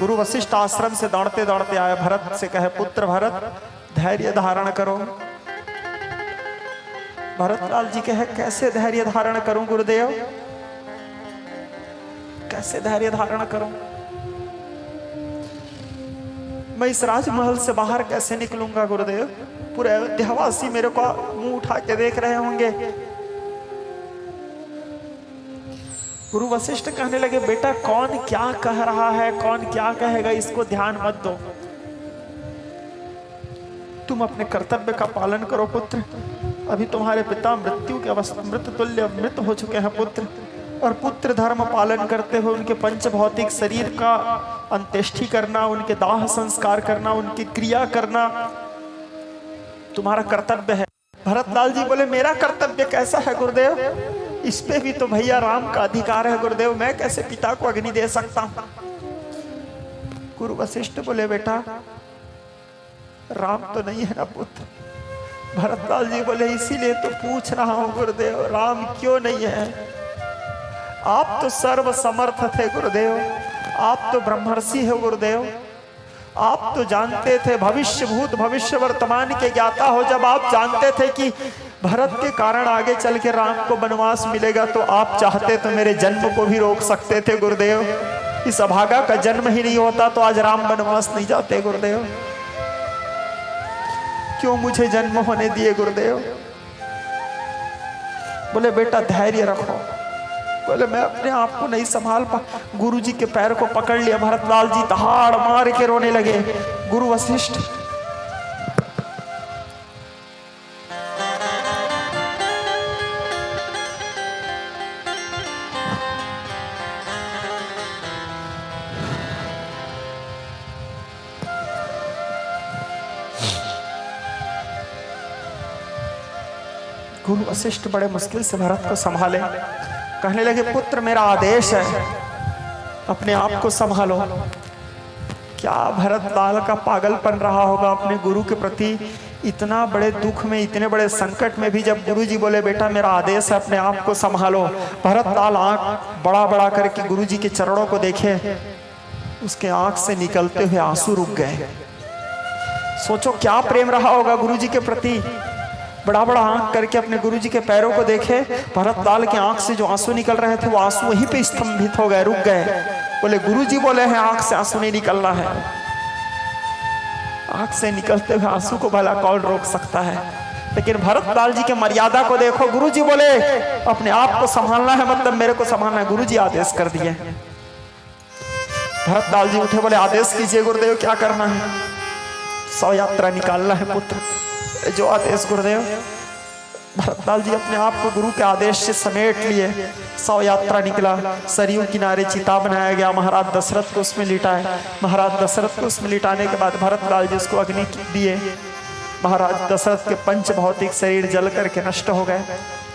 गुरु वशिष्ठ आश्रम से दौड़ते दौड़ते आए, भरत से कहे, पुत्र भरत धैर्य धारण करो। भरतलाल जी कहे, कैसे धैर्य धारण करूं गुरुदेव, कैसे धैर्य धारण करूं? मैं इस राजमहल से बाहर कैसे निकलूंगा गुरुदेव? पूरे अयोध्यावासी मेरे को मुंह उठा के देख रहे होंगे। गुरु वशिष्ठ कहने लगे, बेटा कौन क्या कह रहा है, कौन क्या कहेगा, इसको ध्यान मत दो, तुम अपने कर्तव्य का पालन करो पुत्र। अभी तुम्हारे पिता मृत्यु के अवस्था, मृत तुल्य मृत हो चुके हैं पुत्र, और पुत्र धर्म पालन करते हुए उनके पंच भौतिक शरीर का अंत्येष्टि करना, उनके दाह संस्कार करना, उनकी क्रिया करना तुम्हारा कर्तव्य है। भरतलाल जी बोले, मेरा कर्तव्य कैसा है गुरुदेव? इस पे भी तो भैया राम का अधिकार है गुरुदेव, मैं कैसे पिता को अग्नि दे सकता हूं? गुरु वशिष्ठ बोले, बेटा राम तो नहीं है ना पुत्र। भरतलाल जी बोले, इसीलिए तो पूछ रहा हूं गुरुदेव, राम क्यों नहीं है? आप तो सर्व समर्थ थे गुरुदेव, आप तो ब्रह्मर्षि है गुरुदेव, आप तो जानते थे, भविष्य भूत भविष्य वर्तमान के ज्ञाता हो। जब आप जानते थे कि भरत के कारण आगे चल के राम को वनवास मिलेगा, तो आप चाहते तो मेरे जन्म को भी रोक सकते थे गुरुदेव। इस अभागा का जन्म ही नहीं होता तो आज राम वनवास नहीं जाते गुरुदेव। क्यों मुझे जन्म होने दिए गुरुदेव? बोले, बेटा धैर्य रखो। बोले, मैं अपने आप को नहीं संभाल पा। गुरुजी के पैर को पकड़ लिया, भरतलाल जी दहाड़ मार के रोने लगे। गुरु वशिष्ठ गुरु वशिष्ठ बड़े मुश्किल से भरत को संभाले, कहने लगे पुत्र मेरा आदेश है, अपने आप को संभालो। क्या भरत लाल का पागलपन रहा होगा अपने गुरु के प्रति, इतना बड़े दुख में, इतने बड़े संकट में भी जब गुरु जी बोले बेटा मेरा आदेश है अपने आप को संभालो, भरत लाल आंख बड़ा बड़ा करके गुरु जी के चरणों को देखे, उसके आंख से निकलते हुए आंसू रुक गए। सोचो क्या प्रेम रहा होगा गुरु जी के प्रति, बड़ा बड़ा आंख करके अपने गुरु जी के पैरों को देखे, भरत लाल के आंख से जो आंसू निकल रहे थे वो आंसू वहीं पे स्तंभित हो गए, रुक गए। बोले गुरु जी बोले हैं आंख से आंसू नहीं निकलना है, आंख से निकलते हुए आंसू को भला कौन रोक सकता है। लेकिन भरत लाल जी के मर्यादा को देखो, गुरु जी बोले अपने आप को संभालना है, मतलब मेरे को संभालना है, गुरु जी आदेश कर दिए। भरत लाल जी उठे, बोले आदेश कीजिए गुरुदेव क्या करना है। 100 यात्रा निकालना है पुत्र, जो आदेश गुरुदेव। भरत लाल जी अपने आप को गुरु के आदेश से समेट लिए, 100 यात्रा निकला। सरयू किनारे चिता बनाया गया, महाराज दशरथ को उसमें लिटाए। महाराज दशरथ को उसमें लिटाने के बाद भरत लाल जी उसको अग्नि दिए। महाराज दशरथ के पंच भौतिक शरीर जल करके नष्ट हो गए,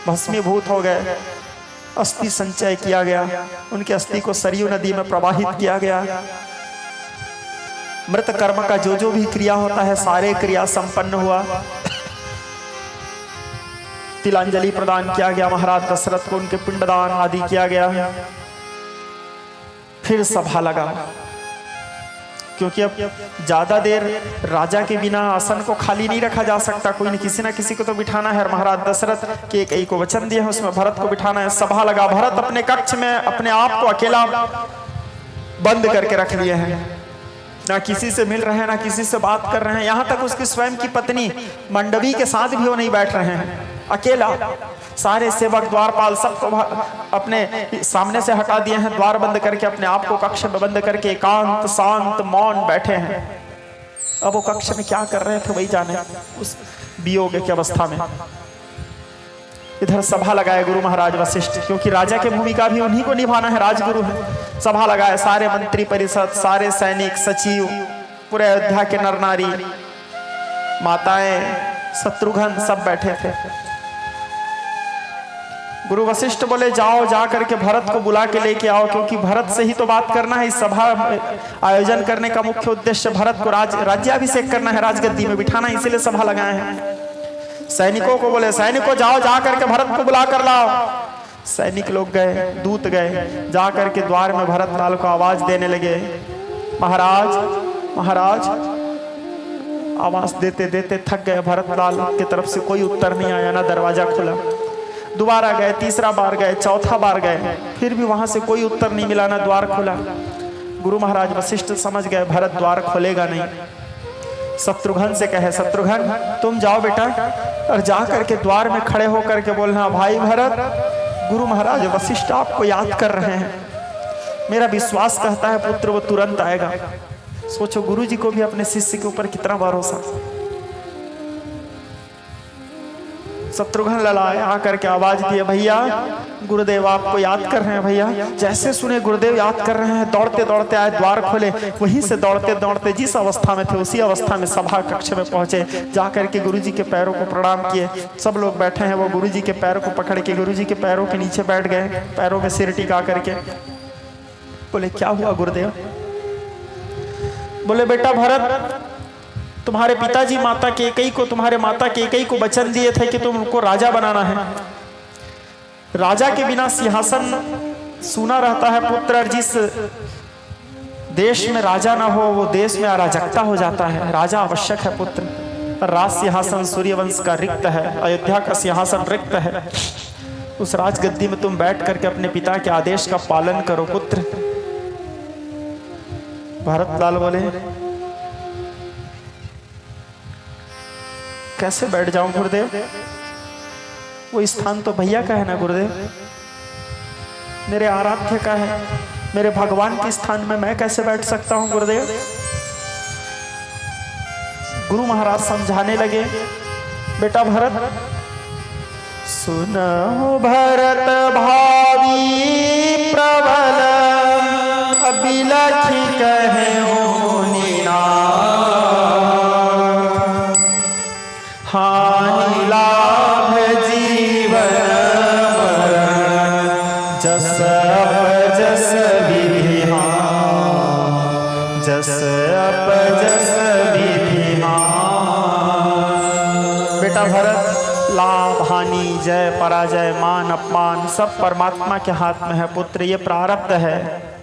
भस्मीभूत हो गए। अस्थि संचय किया गया, उनके अस्थि को सरयू नदी में प्रवाहित किया गया। मृत कर्म का जो जो भी क्रिया होता है सारे क्रिया संपन्न हुआ। तिलांजलि प्रदान किया गया महाराज दशरथ को, उनके पिंडदान आदि किया गया। फिर सभा लगा, क्योंकि अब ज्यादा देर राजा के बिना आसन को खाली नहीं रखा जा सकता, कोई न किसी को तो बिठाना है। महाराज दशरथ के कई को वचन दिए हैं, उसमें भरत को बिठाना है। सभा लगा, भरत अपने कक्ष में अपने आप को अकेला बंद करके रख लिए हैं, ना किसी से मिल रहे हैं, ना किसी से बात कर रहे हैं। यहां तक उसकी स्वयं की पत्नी मंडवी के साथ भी वो नहीं बैठ रहे हैं, अकेला। सारे सेवक द्वारपाल सबको अपने सामने से हटा दिए हैं, द्वार बंद करके अपने आप को कक्ष में बंद करके एकांत शांत मौन बैठे हैं। अब वो कक्ष में क्या कर रहे थे वही जाने, उस वियोग की अवस्था में। इधर सभा लगाए गुरु महाराज वशिष्ठ, क्योंकि राजा की भूमिका भी उन्हीं को निभाना है, राजगुरु है। सभा लगाए, सारे मंत्री परिषद, सारे सैनिक, सचिव, पूरे अयोध्या के नर नारी, माताएं, शत्रुघ्न सब बैठे थे। गुरु वशिष्ठ बोले जाओ, जा करके भरत को बुला के लेके आओ, क्योंकि भरत से ही तो बात करना है। इस सभा आयोजन करने का मुख्य उद्देश्य भरत को राज्याभिषेक करना है, राजगद्दी में बिठाना, इसीलिए सभा लगाए हैं। सैनिकों को बोले सैनिकों जाओ, जा करके भरत को बुला कर लाओ। सैनिक लोग गए, दूत गए, जा करके द्वार में भरत लाल को आवाज देने लगे, महाराज महाराज। आवाज देते देते थक गए, भरत लाल की तरफ से कोई उत्तर नहीं आया, ना दरवाजा खुला। दोबारा गए, तीसरा बार गए, चौथा बार गए, फिर भी वहां से कोई उत्तर नहीं मिला, ना द्वार खुला। गुरु महाराज वशिष्ठ समझ गए भरत द्वार खोलेगा नहीं। शत्रुघ्न से कहे, शत्रुघ्न तुम जाओ बेटा, और जा करके द्वार में खड़े होकर के बोलना, भाई भरत गुरु महाराज वशिष्ठ आपको याद कर रहे हैं, मेरा विश्वास कहता है पुत्र वो तुरंत आएगा। सोचो गुरु जी को भी अपने शिष्य के ऊपर कितना भरोसा। शत्रुघ्न ललाए, आकर के आवाज दिए, भैया गुरुदेव आपको याद कर रहे हैं। भैया जैसे सुने गुरुदेव याद कर रहे हैं, दौड़ते दौड़ते आए, द्वार खोले, वहीं से दौड़ते दौड़ते जिस अवस्था में थे उसी अवस्था में सभा कक्ष में पहुंचे। जाकर के गुरु जी के पैरों को प्रणाम किए। सब लोग बैठे हैं, वो गुरु जी के पैरों को पकड़ के गुरु जी के पैरों के नीचे बैठ गए, पैरों में सिर टिका करके। बोले क्या हुआ गुरुदेव? बोले बेटा भरत, तुम्हारे पिताजी माता केकई को, तुम्हारे माता केकई को वचन दिए थे कि तुमको राजा बनाना है। राजा के बिना सिंहासन सूना रहता है पुत्र, और जिस देश में राजा ना हो वो देश में अराजकता हो जाता है। राजा आवश्यक है पुत्र। राज सिंहासन सूर्यवंश का रिक्त है, अयोध्या का सिंहासन रिक्त है। उस राजगद्दी में तुम बैठ करके अपने पिता के आदेश का पालन करो पुत्र। भरत लाल बोले कैसे बैठ जाऊं गुरुदेव, वो स्थान तो भैया का है ना गुरुदेव, मेरे आराध्य का है, मेरे भगवान के स्थान में मैं कैसे बैठ सकता हूं गुरुदेव। गुरु महाराज समझाने लगे, बेटा भरत सुनो भरत भावी प्रबल, बिलखि कहो निनाद, हानि लाभ जी जस अपजस बेटा भरत, लाभ हानि, जय पराजय, मान अपमान सब परमात्मा के हाथ में है पुत्र, ये प्रारब्ध है।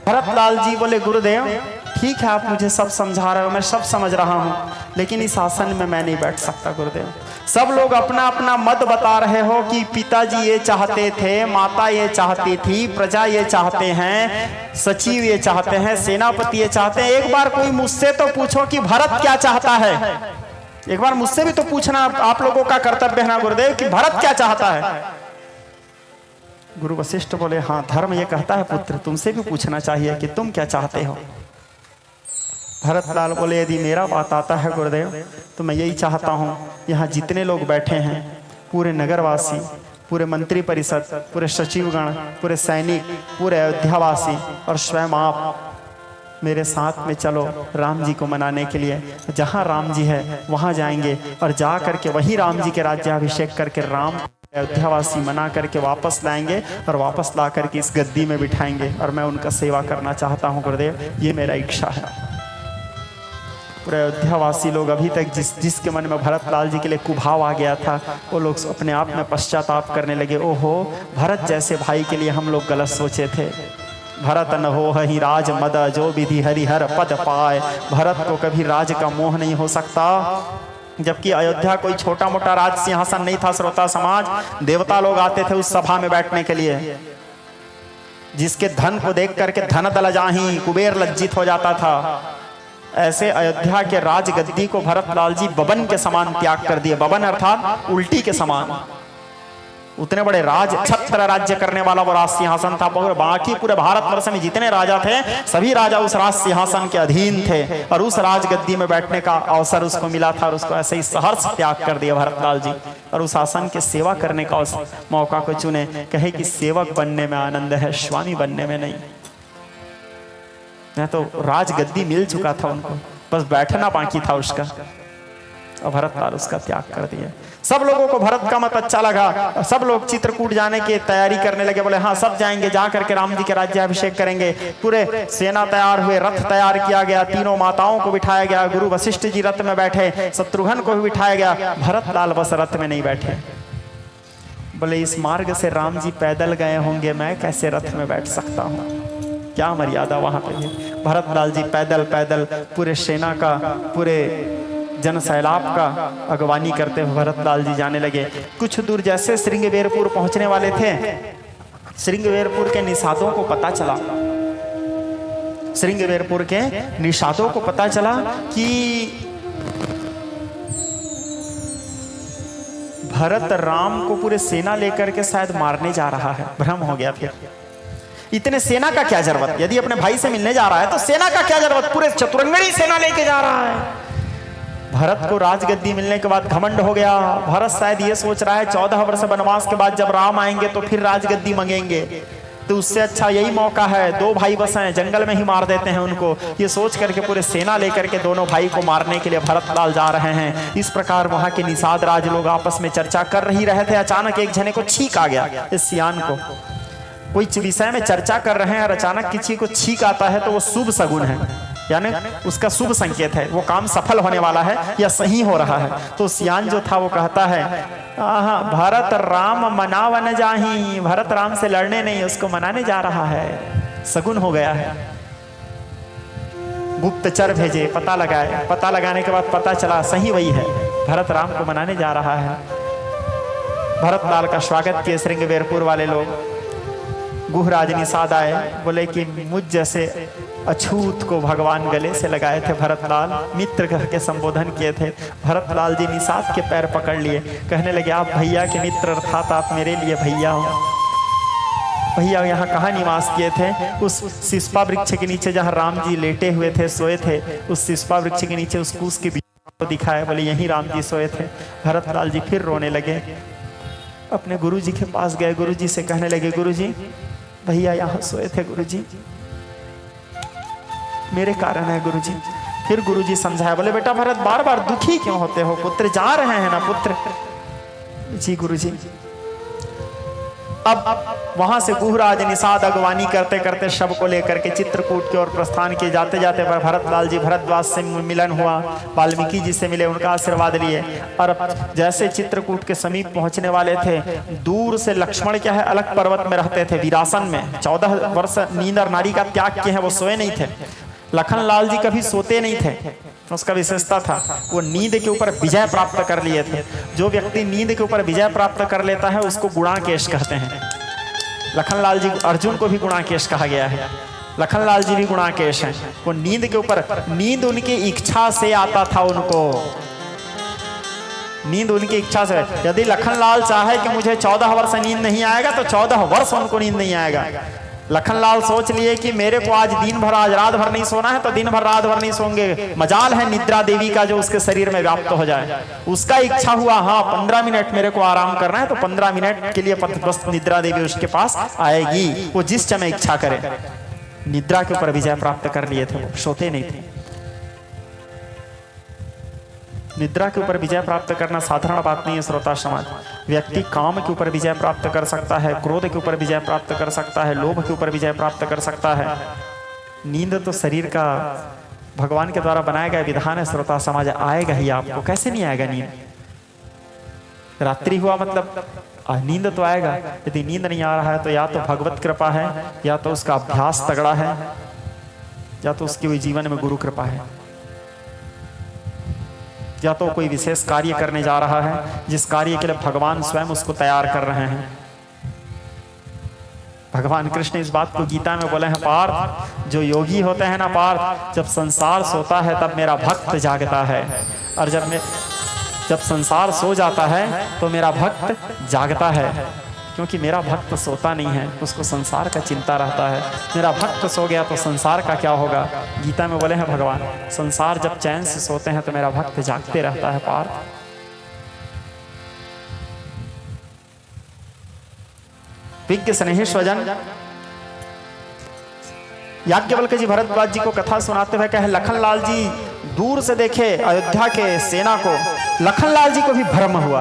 भरत लाल जी बोले गुरुदेव ठीक है, आप मुझे सब समझा रहे हो, मैं सब समझ रहा हूँ, लेकिन इस आसन में मैं नहीं बैठ सकता गुरुदेव। सब लोग अपना अपना मत बता रहे हो कि पिताजी ये चाहते थे, माता ये चाहती थी, प्रजा ये चाहते हैं, सचिव ये चाहते हैं, सेनापति ये चाहते हैं। एक बार कोई मुझसे तो पूछो कि भरत क्या चाहता है। एक बार मुझसे भी तो पूछना आप लोगों का कर्तव्य है ना गुरुदेव कि भरत क्या चाहता है। गुरु वशिष्ठ बोले हाँ, धर्म ये कहता है पुत्र, तुमसे भी पूछना चाहिए कि तुम क्या चाहते हो। भरत लाल बोले यदि मेरा बात आता है गुरुदेव तो मैं यही चाहता हूँ, यहाँ जितने लोग बैठे हैं, पूरे नगरवासी, पूरे मंत्री परिषद, पूरे सचिवगण, पूरे सैनिक, पूरे अयोध्यावासी और स्वयं आप मेरे साथ में चलो राम जी को मनाने के लिए। जहाँ राम जी है वहाँ जाएंगे और जा करके वही राम जी के राज्याभिषेक करके राम अयोध्यावासी मना करके वापस लाएंगे और वापस ला करके इस गद्दी में बिठाएंगे और मैं उनका सेवा करना चाहता हूँ गुरुदेव, ये मेरा इच्छा है। पूरे अयोध्यावासी लोग अभी तक जिसके मन में भरत लाल जी के लिए कुभाव आ गया था, वो लोग अपने आप में पश्चाताप करने लगे। ओहो, भरत जैसे भाई के लिए हम लोग गलत सोचे थे। भरत न हो ही राज मद जो विधि हरिहर पद पाए। भरत को कभी राज का मोह नहीं हो सकता। जबकि अयोध्या कोई छोटा मोटा राज सिंहासन नहीं था। श्रोता समाज, देवता लोग आते थे उस सभा में बैठने के लिए, जिसके धन को देख करके धन दल जाही कुबेर लज्जित हो जाता था। ऐसे अयोध्या के राज गद्दी को भरत लाल जी बबन के समान त्याग कर दिए। बबन अर्थात उल्टी के समान। उतने बड़े राज छत्र राज्य करने वाला वो राज सिंहासन था। बाकी पूरे भारतवर्ष में जितने राजा थे सभी राजा उस राज सिंहासन के अधीन थे और उस राज गद्दी में बैठने का अवसर उसको मिला था और उसको ऐसे ही सहर्ष त्याग कर दिया भरत लाल जी और उस आसन के सेवा करने का उस मौका को चुने। कहे कि सेवक बनने में आनंद है, स्वामी बनने में नहीं। तो राज गद्दी मिल चुका था उनको, बस बैठना बाकी था उसका, और भरत लाल उसका त्याग कर दिया। सब लोगों को भरत का मत अच्छा लगा। सब लोग चित्रकूट जाने की तैयारी करने लगे। बोले हाँ सब जाएंगे, जा करके राम जी के राज्याभिषेक करेंगे। पूरे सेना तैयार हुए, रथ तैयार किया गया, तीनों माताओं को बिठाया गया। गुरु वशिष्ठ जी रथ में बैठे, शत्रुघ्न को भी बिठाया गया। भरत लाल बस रथ में नहीं बैठे। बोले इस मार्ग से राम जी पैदल गए होंगे, मैं कैसे रथ में बैठ सकता हूँ। क्या मर्यादा वहां पे है। भरत लाल जी पैदल पैदल पूरे सेना का, पूरे जन सैलाब का अगवानी करते हुए भरत लाल जी जाने लगे। कुछ दूर जैसे श्रृंगवेरपुर पहुंचने वाले थे, श्रृंगवेरपुर के निषादों को पता चला, श्रृंगवेरपुर के निषादों को पता चला कि भरत राम को पूरे सेना लेकर के शायद मारने जा रहा है। भ्रम हो गया फिर। इतने सेना का क्या जरूरत, यदि अपने भाई से मिलने जा रहा है तो सेना का क्या जरूरत, पूरे चतुरंगड़ी सेना लेके जा रहा है। भरत को राजगद्दी मिलने के बाद घमंड हो गया। भरत शायद ये सोच रहा है 14 वर्ष वनवास के बाद जब राम आएंगे तो फिर राजगद्दी मांगेंगे, तो उससे अच्छा यही मौका है, दो भाई बस हैं, जंगल में ही मार देते हैं उनको। ये सोच करके पूरे सेना लेकर के दोनों भाई को मारने के लिए भरत लाल जा रहे हैं। इस प्रकार वहां के निषाद राज लोग आपस में चर्चा कर ही रहे थे। अचानक एक जने को छींक आ गया। इस सियान को कोई विषय में चर्चा कर रहे हैं और अचानक किसी को छींक आता है तो वो शुभ सगुन है, यानी उसका शुभ संकेत है, वो काम सफल होने वाला है या सही हो रहा है। तो सियान जो था वो कहता है भरत राम मनावन जाही। भरत राम से लड़ने नहीं, उसको मनाने जा रहा है, सगुन हो गया है। गुप्तचर भेजे, पता लगाए, पता लगाने के बाद पता चला सही वही है, भरत राम को मनाने जा रहा है। भरत लाल का स्वागत किए श्रृंगवेरपुर वाले लोग। गुहराज निषाद आए, बोले कि मुझ जैसे अछूत को भगवान गले से लगाए थे भरत लाल, मित्र कह के संबोधन किए थे। भरत लाल जी निषाद के पैर पकड़ लिए, कहने लगे आप भैया के मित्र अर्थात आप मेरे लिए भैया हो। भैया यहाँ कहाँ निवास किए थे? उस सिस्पा वृक्ष के नीचे जहाँ राम जी लेटे हुए थे, सोए थे, उस सिस्पा वृक्ष के नीचे उस कूस के बीच को दिखाया। बोले यहीं राम जी सोए थे। भरत लाल जी फिर रोने लगे, अपने गुरु जी के पास गए। गुरु जी से कहने लगे गुरु जी भैया यहाँ सोए थे, गुरु जी मेरे कारण है गुरु जी। फिर गुरु जी समझाया, बोले बेटा भरत बार बार दुखी क्यों होते हो, पुत्र जा रहे हैं ना पुत्र। जी गुरु जी। अब वहां से गुहराज निषाद अगवानी करते करते शव को लेकर के चित्रकूट की ओर प्रस्थान किए। जाते जाते भरतलाल जी भरद्वाज से मिलन हुआ, वाल्मीकि जी से मिले, उनका आशीर्वाद लिए। और जैसे चित्रकूट के समीप पहुंचने वाले थे, दूर से लक्ष्मण क्या है अलग पर्वत में रहते थे, वीरासन में 14 वर्ष नींद और नारी का त्याग किए हैं, वो सोए नहीं थे। लखनलाल जी कभी सोते नहीं थे, उसका विशेषता था, वो नींद के ऊपर विजय प्राप्त कर लिए थे। जो व्यक्ति नींद के ऊपर विजय प्राप्त कर लेता है उसको गुणाकेश कहते हैं। लखनलाल जी, अर्जुन को भी गुणाकेश कहा गया है, लखनलाल जी भी गुणाकेश हैं। वो नींद के ऊपर, नींद उनकी इच्छा से आता था, उनको नींद उनकी इच्छा से। यदि लखनलाल चाहे कि मुझे 14 वर्ष नींद नहीं आएगा तो 14 वर्ष उनको नींद नहीं आएगा। लखनलाल सोच लिए कि मेरे को आज दिन भर, आज रात भर नहीं सोना है तो दिन भर रात भर नहीं सोंगे, मजाल है निद्रा देवी का जो उसके शरीर में व्याप्त हो जाए। उसका इच्छा हुआ हाँ 15 मिनट मेरे को आराम करना है, तो 15 मिनट के लिए बस निद्रा देवी उसके पास आएगी, वो जिस समय इच्छा करे। निद्रा के ऊपर विजय प्राप्त कर लिए थे, वो सोते नहीं थे। निद्रा के ऊपर विजय प्राप्त करना साधारण बात नहीं है श्रोता समाज। व्यक्ति काम के ऊपर विजय प्राप्त कर सकता है, क्रोध के ऊपर विजय प्राप्त कर सकता है, लोभ के ऊपर विजय प्राप्त कर सकता है। नींद तो शरीर का भगवान के द्वारा बनाया गया विधान है श्रोता समाज, आएगा ही आपको, कैसे नहीं आएगा नींद। रात्रि हुआ मतलब नींद तो आएगा। यदि नींद नहीं आ रहा है तो या तो भगवत कृपा है, या तो उसका अभ्यास तगड़ा है, या तो उसकी जीवन में गुरु कृपा है, या तो कोई विशेष कार्य करने जा रहा है जिस कार्य के लिए भगवान स्वयं उसको तैयार कर रहे हैं। भगवान कृष्ण इस बात को गीता में बोले हैं, पार्थ जो योगी होते हैं ना पार्थ, जब संसार सोता है तब मेरा भक्त जागता है, और जब संसार सो जाता है तो मेरा भक्त जागता है। क्योंकि मेरा भक्त सोता नहीं है, उसको संसार का चिंता रहता है। मेरा भक्त सो गया तो संसार का क्या होगा। गीता में बोले हैं भगवान, संसार जब चैन से सोते हैं तो मेरा भक्त जागते रहता है पार्थ। विज्ञ स्नेही स्वजन याज्ञवल्क्य जी भरद्वाज जी को कथा सुनाते हुए कहे, लखनलाल जी दूर से देखे अयोध्या के सेना को, लखनलाल जी को भी भ्रम हुआ,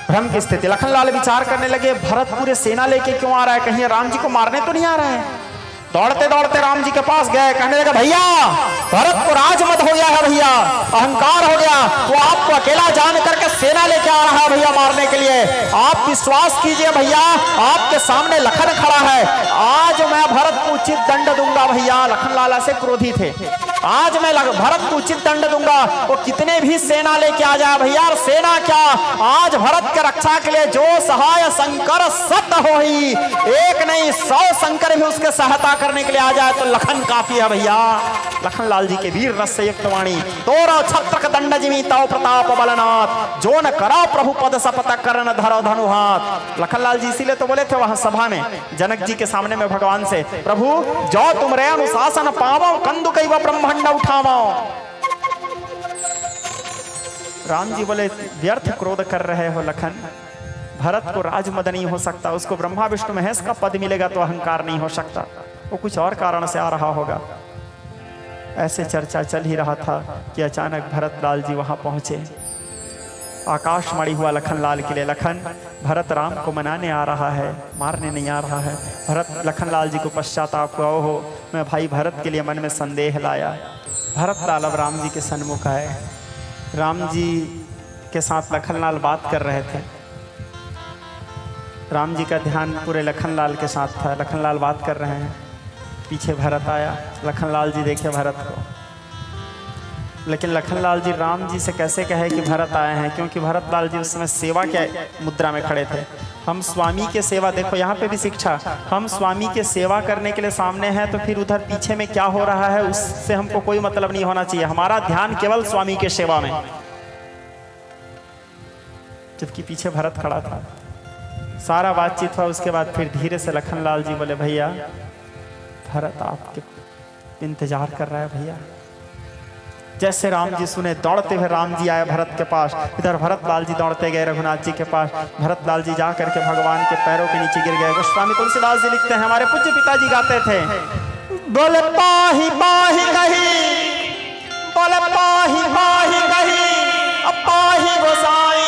भ्रम की स्थिति। लखनलाल विचार करने लगे, भरत पूरे सेना लेके क्यों आ रहा है, कहीं राम जी को मारने तो नहीं आ रहा है। दौड़ते दौड़ते राम जी के पास गए, कहने लगे भैया भरत को राजमद हो गया है, भैया अहंकार हो गया, वो आपको अकेला जान करके सेना लेके आ रहा है भैया मारने के लिए। आप विश्वास कीजिए भैया, आपके सामने लखन खड़ा है, आज मैं भरत को उचित दंड दूंगा। भैया लखनलाल से क्रोधी थे, आज मैं भरत को उचित दंड दूंगा, वो कितने भी सेना लेके आ जाए भैया, सेना क्या, आज भरत के रक्षा के लिए जो सहाय शंकर सत हो ही, एक नहीं 100 शंकर भी उसके सहायता करने के लिए आ जाए तो लखन काफी है भैया। लखनलाल जी के वीर रस से युक्त वाणी, तोरा छत्रक दंड जिमी ताव प्रताप बलनाथ, जो न करा प्रभु पद सपत करण धरो धनु हाथ। लखनलाल जी इसीलिए तो बोले थे वहां सभा में जनक जी के सामने में भगवान से, प्रभु जो तुम रे अनुशासन पावो, कंदु कई व ब्रह्मांड उठावो। राम जी बोले व्यर्थ क्रोध कर रहे हो लखन, भरत को राजमद नहीं हो सकता, उसको ब्रह्मा विष्णु महेश का पद मिलेगा तो अहंकार नहीं हो सकता, वो कुछ और कारण से आ रहा होगा। ऐसे चर्चा चल ही रहा था कि अचानक भरतलाल जी वहां पहुंचे। आकाशवाणी हुआ लखनलाल के लिए, लखन भरत राम को मनाने आ रहा है, मारने नहीं आ रहा है। भरत लखनलाल जी को पश्चाताप हुआ, हो मैं भाई भरत के लिए मन में संदेह लाया। भरतलाल अब राम जी के सन्मुख आए, राम जी के साथ लखनलाल बात कर रहे थे। राम जी का ध्यान पूरे लखनलाल के साथ था, लखनलाल बात कर रहे हैं, पीछे भरत आया। लखनलाल जी देखे भरत को, लेकिन लखनलाल जी राम जी से कैसे कहे कि भरत आए हैं, क्योंकि भरतलाल जी उस समय सेवा के मुद्रा में खड़े थे। हम स्वामी के सेवा, देखो यहाँ पे भी शिक्षा, हम स्वामी के सेवा करने के लिए सामने हैं तो फिर उधर पीछे में क्या हो रहा है उससे हमको कोई मतलब नहीं होना चाहिए, हमारा ध्यान केवल स्वामी के सेवा में। जबकि पीछे भरत खड़ा था, सारा बातचीत हुआ। उसके बाद फिर धीरे से लखनलाल जी बोले, भैया भरत आपके इंतजार कर रहा है भैया। जैसे राम जी सुने, दौड़ते हुए राम जी आए भरत के पास, इधर भरतलाल जी दौड़ते गए रघुनाथ जी के पास। भरतलाल जी जा करके भगवान के पैरों के नीचे गिर गए। गोस्वामी तुलसीदास जी लिखते हैं, हमारे पूज्य पिताजी गाते थे, बोले पाही पाही कही, बोले पाही पाही कही, अब पाही गोसाई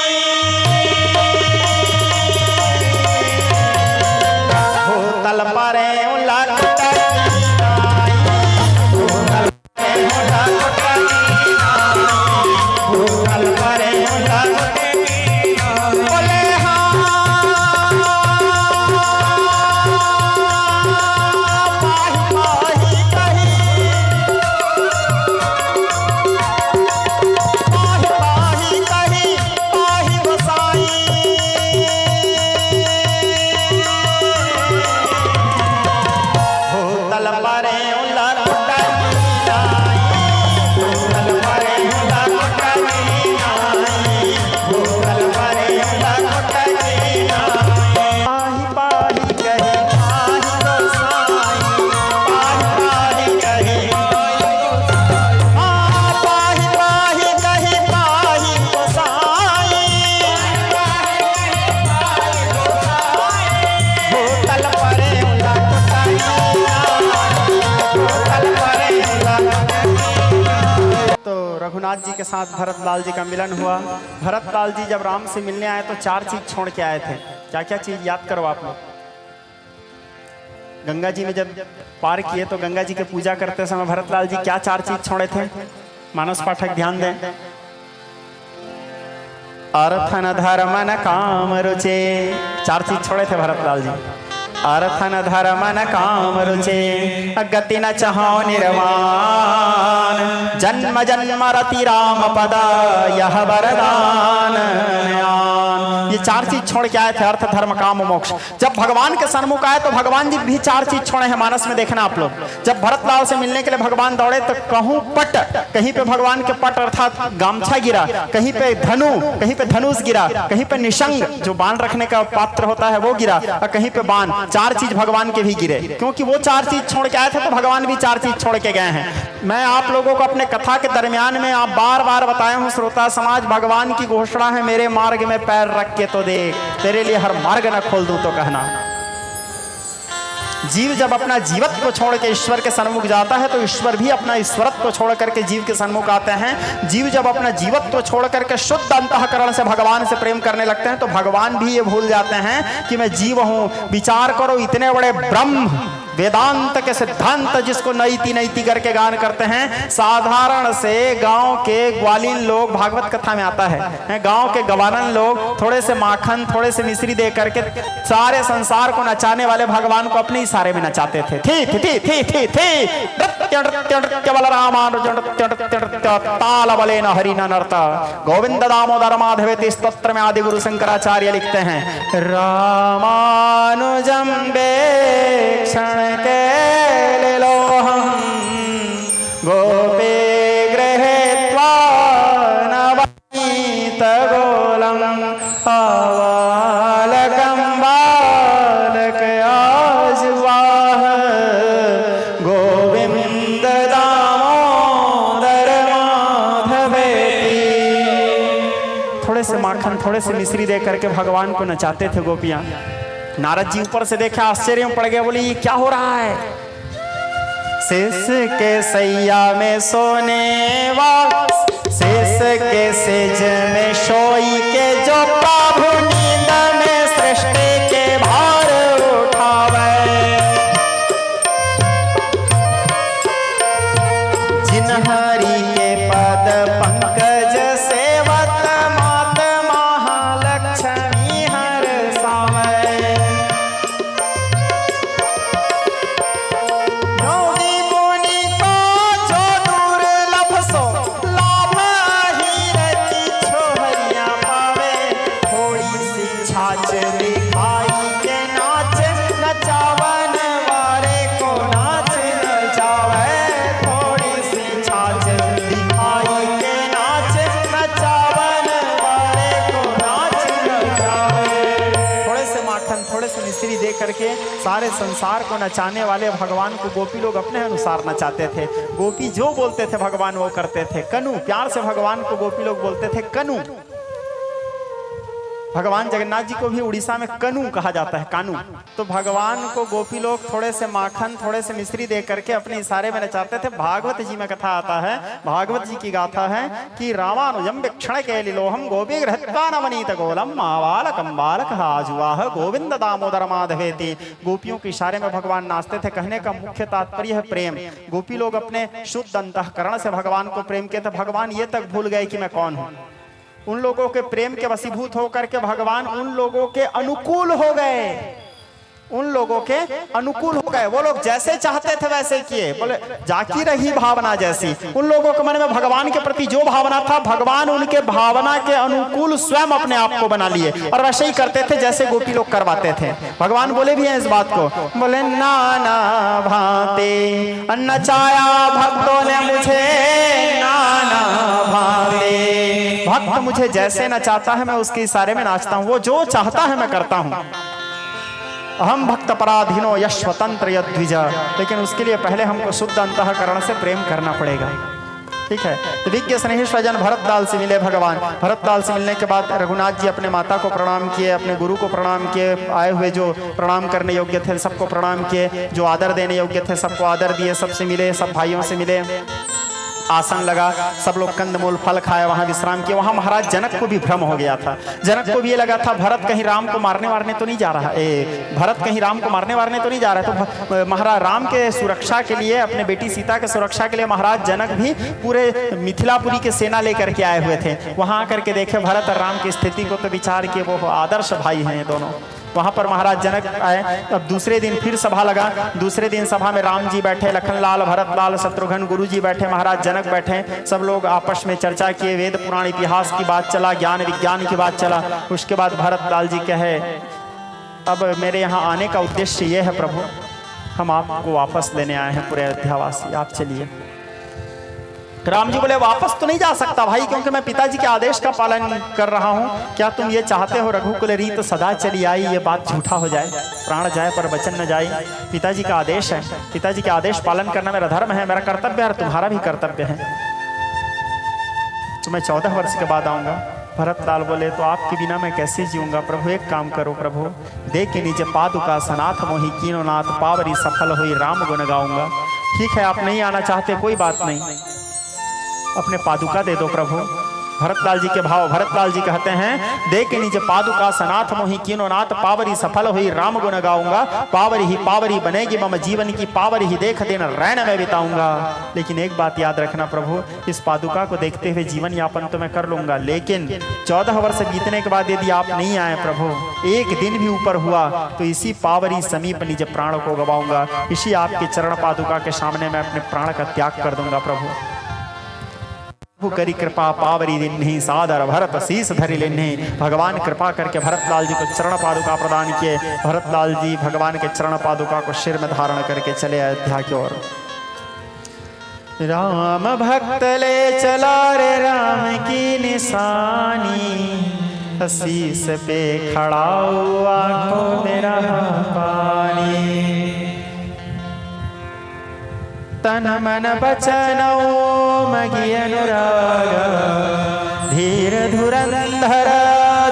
रघुनाथ जी के साथ भरतलाल जी का मिलन हुआ। भरतलाल जी जब राम से मिलने आए तो 4 चीज छोड़ के आए थे। क्या क्या चीज याद करो आप लोग। गंगा जी में जब पार किए तो गंगा जी के पूजा करते समय भरतलाल जी क्या 4 चीज छोड़े थे? मानस पाठक ध्यान दें। अर्थन धर्मन काम रुचे, 4 चीज छोड़े थे भरतलाल जी। अर्थन धर्मन काम रुचे, गति न चाहो निर्वाण, जन्म जन्म रति राम पदा यह वरदान। ये 4 चीज छोड़ के आए थे, अर्थ धर्म काम मोक्ष। जब भगवान के सन्मुख आए तो भगवान जी भी 4 चीज छोड़े हैं। मानस में देखना आप लोग। जब भरतलाल से मिलने के लिए भगवान दौड़े तो कहूं पट, कहीं पे भगवान के पट अर्थात गामछा गिरा, कहीं पे धनु, कहीं पे धनुष गिरा, कहीं पे निशंग जो बाण रखने का पात्र होता है वो गिरा, और कहीं पे बाण। 4 चीज भगवान के भी गिरे, क्योंकि वो 4 चीज छोड़ के आए थे तो भगवान भी 4 चीज छोड़ के गए हैं। मैं आप लोगों को अपने कथा के दरमियान में आप बार बार बताए हूं, श्रोता समाज, भगवान की घोषणा है, मेरे मार्ग में पैर रख के तो देख, तेरे लिए हर मार्ग न खोल दूं तो कहना। जीव जब अपना जीवत्व को छोड़ के ईश्वर के सन्मुख जाता है तो ईश्वर भी अपना ईश्वरत्व को छोड़ करके जीव के सन्मुख आते हैं। जीव जब अपना जीवत्व को छोड़ करके शुद्ध अंतःकरण से भगवान से प्रेम करने लगते हैं तो भगवान भी ये भूल जाते हैं कि मैं जीव हूं। विचार करो, इतने बड़े ब्रह्म वेदांत के सिद्धांत जिसको नईति नईति करके गान करते हैं, साधारण से गांव के ग्वालीन लोग, भागवत कथा में आता है, गांव के गवालन लोग थोड़े से माखन, थोड़े से मिश्री दे करके सारे संसार को नचाने वाले भगवान को अपने इशारे में नचाते थे। थी थी थी थी थी थी ताल बले न हरि न नर्ता, गोविंद दामोदर माधवेति स्तोत्र में आदि गुरु शंकराचार्य लिखते हैं, रामानुजं क्षण के लोहम गोपे गृहीत्वा नवनीत गोलम आवालकं बालक आजुवाह गोविंद दामोदर माधवेति। थोड़े से माखन, थोड़े से मिश्री दे करके भगवान को नचाते थे गोपियां। नारद जी ऊपर से देखा, आश्चर्य में पड़ गए, बोले ये क्या हो रहा है? शेष के सैया में सोने वाला, शेष के सेज में सोई के, जो प्रभु नींद में सृष्टि के भार उठावे, जिन हरि के पद पंकज सेवत मात महालक्ष्मी हर सावे। करके सारे संसार को नचाने वाले भगवान को गोपी लोग अपने अनुसार नचाते थे। गोपी जो बोलते थे भगवान वो करते थे। कनु, प्यार से भगवान को गोपी लोग बोलते थे कनु। भगवान जगन्नाथ जी को भी उड़ीसा में कनु कहा जाता है, कानू। तो भगवान को गोपी लोग थोड़े से माखन, थोड़े से मिश्री दे करके अपने इशारे में नचाते थे। भागवत जी में कथा आता है, भागवत जी की गाथा है कि रामानुजं वीक्षण कैलिलोहम गोपी गृहीत्वा नवनीत गोलम आवालकं बालक आजुवाह गोविंद दामोदर माधवेति। गोपियों के इशारे में भगवान नाचते थे। कहने का मुख्य तात्पर्य है प्रेम। गोपी लोग अपने शुद्ध अंतःकरण से भगवान को प्रेम किए थे। भगवान ये तक भूल गए कि मैं कौन हूं। उन लोगों के प्रेम के वशीभूत होकर के भगवान उन लोगों के अनुकूल हो गए। उन लोगों के अनुकूल हो गए। वो लोग जैसे चाहते थे वैसे किए। बोले जाकी रही भावना जैसी। उन लोगों के मन में भगवान के प्रति जो भावना था, भगवान उनके भावना के अनुकूल स्वयं अपने आप को बना लिए और वैसे ही करते थे जैसे गोपी लोग करवाते थे। भगवान बोले भी हैं इस बात को, बोले नाना भांते नचाया भक्तों ने मुझे, नाना भांते। भक्त मुझे जैसे नचाता है मैं उसके इशारे में नाचता हूँ, वो जो चाहता है मैं करता हूँ। अहम भक्त पराधीनो यश स्वतंत्र यद्विजा। लेकिन उसके लिए पहले हमको शुद्ध अंतःकरण से प्रेम करना पड़ेगा। ठीक है। तो विज्ञ स्नेही स्वजन भरतलाल से मिले भगवान। भरतलाल से मिलने के बाद रघुनाथ जी अपने माता को प्रणाम किए, अपने गुरु को प्रणाम किए, आए हुए जो प्रणाम करने योग्य थे सबको प्रणाम किए, जो आदर देने योग्य थे सबको आदर दिए, सबसे मिले, सब भाइयों से मिले, आसन लगा, सब लोग कंदमूल फल खाए, वहां विश्राम किए। वहां महाराज जनक को भी भ्रम हो गया था। जनक को भी ये लगा था भरत कहीं राम को मारने वारने तो नहीं जा रहा है, भरत कहीं राम को मारने वारने तो नहीं जा रहा है। तो महाराज राम के सुरक्षा के लिए, अपने बेटी सीता के सुरक्षा के लिए महाराज जनक भी पूरे मिथिलापुरी के सेना लेकर के आए हुए थे। वहां आकर के देखे भरत और राम की स्थिति को तो विचार किए वो आदर्श भाई हैं दोनों। वहां पर महाराज जनक आए। अब दूसरे दिन फिर सभा लगा। दूसरे दिन सभा में राम जी बैठे, लखनलाल, भरतलाल, शत्रुघ्न, गुरु जी बैठे, महाराज जनक बैठे। सब लोग आपस में चर्चा किए, वेद पुराण इतिहास की बात चला, ज्ञान विज्ञान की बात चला। उसके बाद भरतलाल जी कहे अब मेरे यहाँ आने का उद्देश्य ये है प्रभु, हम आपको वापस लेने आए हैं पूरे अयोध्यावासी, आप चलिए। राम जी बोले वापस तो नहीं जा सकता भाई, क्योंकि मैं पिताजी के आदेश का पालन कर रहा हूँ। क्या तुम ये चाहते हो रघुकुल रीत सदा चली आई, ये बात झूठा हो जाए, प्राण जाए पर वचन न जाए। पिताजी का आदेश है, पिताजी के आदेश पालन करना मेरा धर्म है, मेरा कर्तव्य है और तुम्हारा भी कर्तव्य है। तो मैं 14 वर्ष के बाद आऊंगा। भरतलाल बोले तो आपके बिना मैं कैसे जीऊंगा प्रभु, एक काम करो प्रभु, देख के निज पादुका सनाथ मोहि कीनो नाथ, पावरी सफल हुई राम गुण गाऊंगा। ठीक है आप नहीं आना चाहते कोई बात नहीं, अपने पादुका दे दो प्रभु। भरतलाल जी के भाव, भरतलाल जी कहते हैं देख निज पादुका सनाथ मोहि कीनो नाथ, पावरी सफल हुई राम गुण गाऊंगा। पावरी ही पावरी बनेगी मम जीवन की, पावरी ही देख दिन रैन में बिताऊंगा। लेकिन एक बात याद रखना प्रभु, इस पादुका को देखते हुए जीवन यापन तो मैं कर लूंगा, लेकिन 14 वर्ष बीतने के बाद यदि आप नहीं आए प्रभु, एक दिन भी ऊपर हुआ तो इसी पावरी समीप निज प्राण को गवाऊंगा। इसी आपके चरण पादुका के सामने मैं अपने प्राण का त्याग कर दूंगा प्रभु। करी कृपा पावरी दिन्हि, सादर भरत शीस धरि लिन्हि। भगवान कृपा करके भरतलाल जी को चरण पादुका प्रदान किए। भरतलाल जी भगवान के चरण पादुका को शिर में धारण करके चले अयोध्या की ओर। राम भक्त ले चला रे राम की निशानी, शीस पे खड़ा हुआ आंखों में रहा पानी। तन मन बचन ओम गी अनुराग, धीर धुरंधर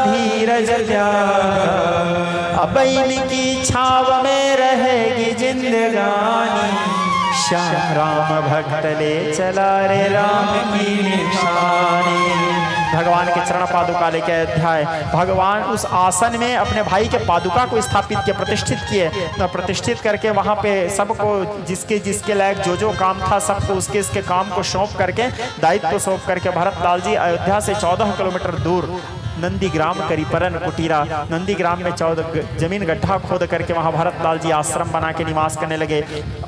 धीरज त्याग। अब इनकी छाव में रहेगी जिंदगानी, श्याम राम भक्त ले चला रे राम की निशानी। भगवान के चरण पादुका लेके अध्याय, भगवान उस आसन में अपने भाई के पादुका को स्थापित किए, प्रतिष्ठित किए। प्रतिष्ठित करके वहां पे सबको जिसके जिसके लायक जो जो काम था सबको उसके इसके काम को सौंप करके, दायित्व सौंप करके भरतलाल जी अयोध्या से 14 किलोमीटर दूर नंदीग्राम करीपरन कुटीरा, नंदीग्राम में 14 जमीन गड्ढा खोद करके वहां भरतलाल जी आश्रम बना के निवास करने लगे।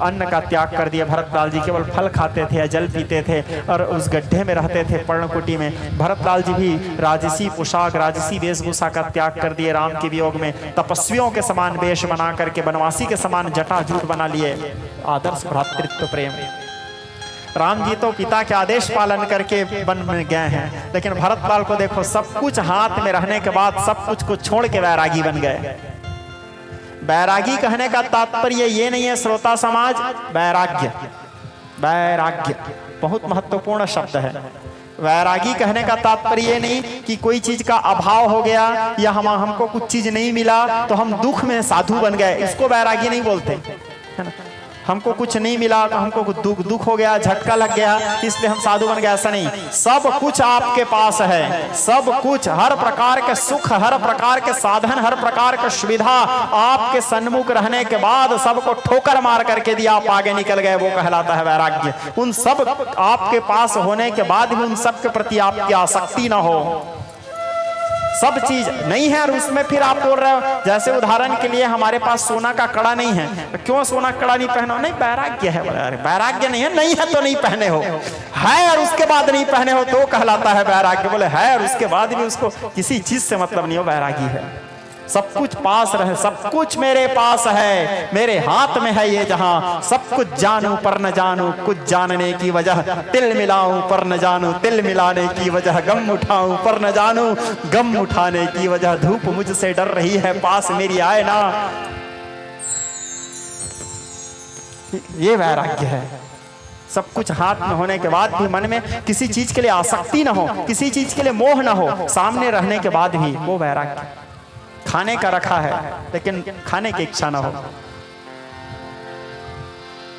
अन्न का त्याग कर दिया भरतलाल जी, केवल फल खाते थे, जल पीते थे और उस गड्ढे में रहते थे पर्णकुटी में। भरतलाल जी भी राजसी पोशाक, राजसी वेशभूषा का त्याग कर दिए। राम के वियोग में तपस्वियों के समान वेश बना करके, बनवासी के समान जटाजूट बना लिए। आदर्श भ्रातृत्व प्रेम। राम जी तो पिता के आदेश पालन करके वन में गए हैं, लेकिन भरतलाल को देखो सब कुछ हाथ में रहने के बाद सब कुछ को छोड़ के वैरागी बन गए। वैरागी कहने का तात्पर्य ये नहीं है श्रोता समाज, वैराग्य, वैराग्य बहुत महत्वपूर्ण शब्द है। वैरागी कहने का तात्पर्य ये नहीं कि कोई चीज का अभाव हो गया या हमको कुछ चीज नहीं मिला तो हम दुख में साधु बन गए, इसको वैरागी नहीं बोलते, है ना। हमको कुछ नहीं मिला तो हमको दुख हो गया, झटका लग गया इसलिए हम साधु बन गए, ऐसा नहीं। सब कुछ आपके पास है, सब कुछ, हर प्रकार के सुख, हर प्रकार के साधन, हर प्रकार की सुविधा आपके सन्मुख रहने के बाद सबको ठोकर मार करके दिया, आप आगे निकल गए, वो कहलाता है वैराग्य। उन सब आपके पास होने के बाद भी उन सब के प्रति आपकी आसक्ति ना हो, सब चीज नहीं है और उसमें फिर आप बोल रहे हो, जैसे उदाहरण के लिए हमारे पास सोना का कड़ा नहीं है, तो क्यों सोना कड़ा नहीं पहनो? नहीं, वैराग्य है। अरे वैराग्य नहीं है, नहीं है तो नहीं पहने हो, है और उसके बाद नहीं पहने हो तो कहलाता है वैराग्य। बोले है और उसके बाद भी उसको किसी चीज से मतलब नहीं हो, वैरागी है। सब कुछ पास रहे, सब कुछ मेरे पास है, मेरे हाथ में है ये जहां, सब कुछ जानूं पर न जानूं कुछ जानने की वजह, तिल मिलाऊं पर न जानूं तिल मिलाने की वजह, गम उठाऊं पर न जानूं गम उठाने की वजह, धूप मुझसे डर रही है पास मेरी आए ना। ये वैराग्य है। सब कुछ हाथ में होने के बाद भी मन में किसी चीज के लिए आसक्ति ना हो, किसी चीज के लिए मोह ना हो, सामने रहने के बाद भी वो वैराग्य। खाने का रखा है लेकिन खाने की इच्छा ना हो,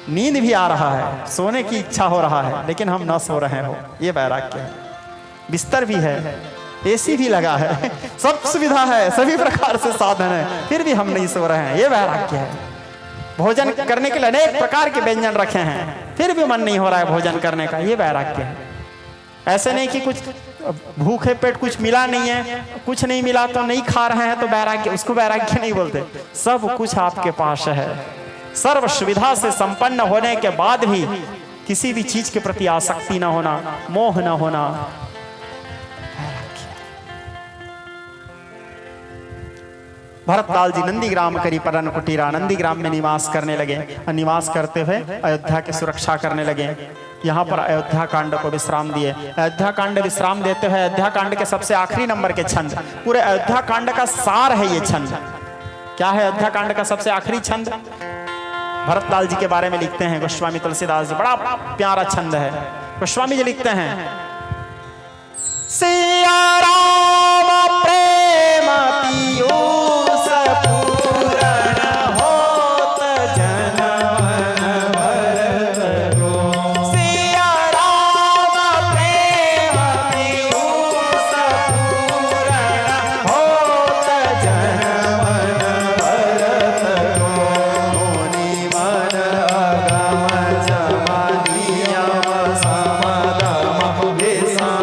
नींद भी आ रहा है, सोने की इच्छा हो रहा है लेकिन हम ना सो रहे हो, ये वैराग्य है। बिस्तर भी है, एसी भी लगा है, सब सुविधा है, सभी प्रकार से साधन है, फिर भी हम नहीं सो रहे हैं, ये वैराग्य है। भोजन करने के लिए अनेक प्रकार के व्यंजन रखे हैं, फिर भी मन नहीं हो रहा है भोजन करने का, ये वैराग्य है। ऐसे नहीं कि कुछ भूखे पेट कुछ मिला नहीं है, कुछ नहीं मिला तो नहीं खा रहे हैं तो वैराग्य, उसको वैराग्य नहीं बोलते। सब कुछ आपके पास है, सर्व सुविधा से संपन्न होने के बाद भी किसी भी चीज के प्रति आसक्ति ना होना, मोह ना होना, भरतलाल जी नंदीग्राम करी परन कुटीरा, नंदीग्राम में निवास करने लगे। निवास करते हुए अयोध्या की सुरक्षा करने लगे। यहाँ पर अयोध्या कांड को विश्राम दिए। अयोध्या कांड विश्राम देते हुए अयोध्या कांड के सबसे आखिरी नंबर के छंद, पूरे अयोध्या कांड का सार है ये छंद। क्या है अयोध्या कांड का सबसे आखिरी छंद? भरतलाल जी के बारे में लिखते हैं गोस्वामी तुलसीदास जी, बड़ा प्यारा छंद है। गोस्वामी जी लिखते हैं, सिया राम प्रेम पीयूष पूरण होत जनमन भरत को। सिया राम प्रेम पीयूष पूरण होत जनमन भरत को। मुनि मन अगम जम नियम समदम विषम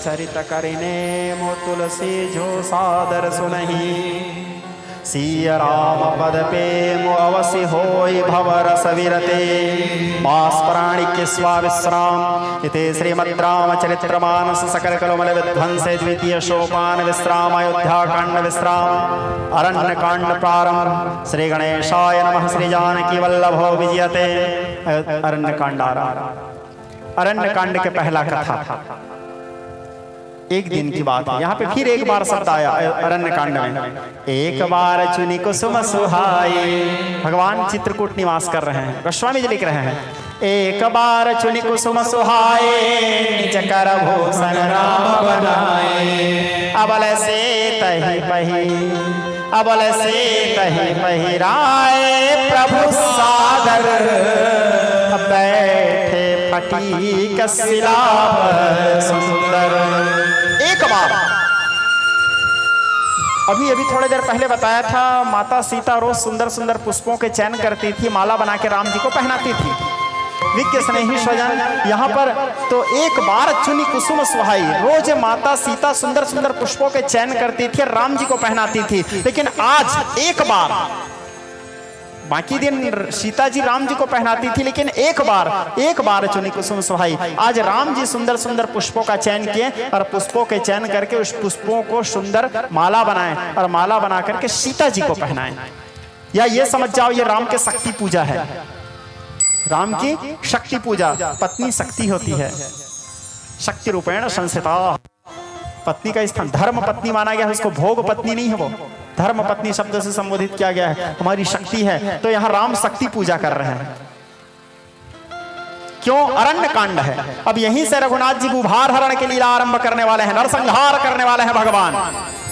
चरित करिने मो तुलसी जो सादर सुनहि। सिया राम पद पे मो अवसि होई भवरस विरते। मास प्राणि के स्वाविश्राम इते श्रीमद् रामचरित्रमानस सकल कलमल विध्वंसे द्वितीय सोपान विश्राम अयोध्या कांड विश्राम अरण्य कांड प्रारंभ। श्री गणेशाय नमः। श्री जानकी वल्लभो विजयते। अरण्य कांड अरण्य कांड के पहला कथा एक दिन की बात है। यहाँ पे फिर एक बार शब्द आया अरण्य कांड में, एक बार चुनी कुसुम सुहाए। भगवान चित्रकूट निवास कर रहे हैं, गोस्वामी जी लिख रहे हैं, एक बार चुनी कुसुम सुहाए निज कर भूषण राम बनाए। अबल से तही पही अबल से तही पहिराए प्रभु सादर बैठे फटी कसिला सुंदर। एक बार अभी थोड़ी देर पहले बताया था, माता सीता रोज सुंदर सुंदर पुष्पों के चयन करती थी, माला बना के राम जी को पहनाती थी। विज्ञ स्नेही स्वजन यहाँ पर तो एक बार चुनी कुसुम सुहाई, रोज माता सीता सुंदर सुंदर पुष्पों के चयन करती थी, राम जी को पहनाती थी। लेकिन आज एक बार, बाकी दिन सीता जी राम जी को पहनाती थी, लेकिन एक बार चुनी कुसुम सुहाई। आज राम जी सुंदर सुंदर पुष्पों का चयन किए और पुष्पों के चयन करके उस पुष्पों को सुंदर माला बनाए और माला बना करके सीता जी को पहनाए। या ये समझ जाओ ये राम के शक्ति पूजा है। राम की शक्ति पूजा। पत्नी शक्ति होती है, शक्ति रूपेण संस्थिता। पत्नी का स्थान धर्म पत्नी माना गया है, उसको भोग पत्नी नहीं है, वो धर्म पत्नी शब्द से संबोधित किया गया है। हमारी शक्ति है, तो यहाँ राम शक्ति पूजा कर रहे हैं। क्यों? अरण्य कांड है। अब यहीं से रघुनाथ जी भूभार हरण के लीला आरंभ करने वाले हैं, नरसंहार करने वाले हैं भगवान।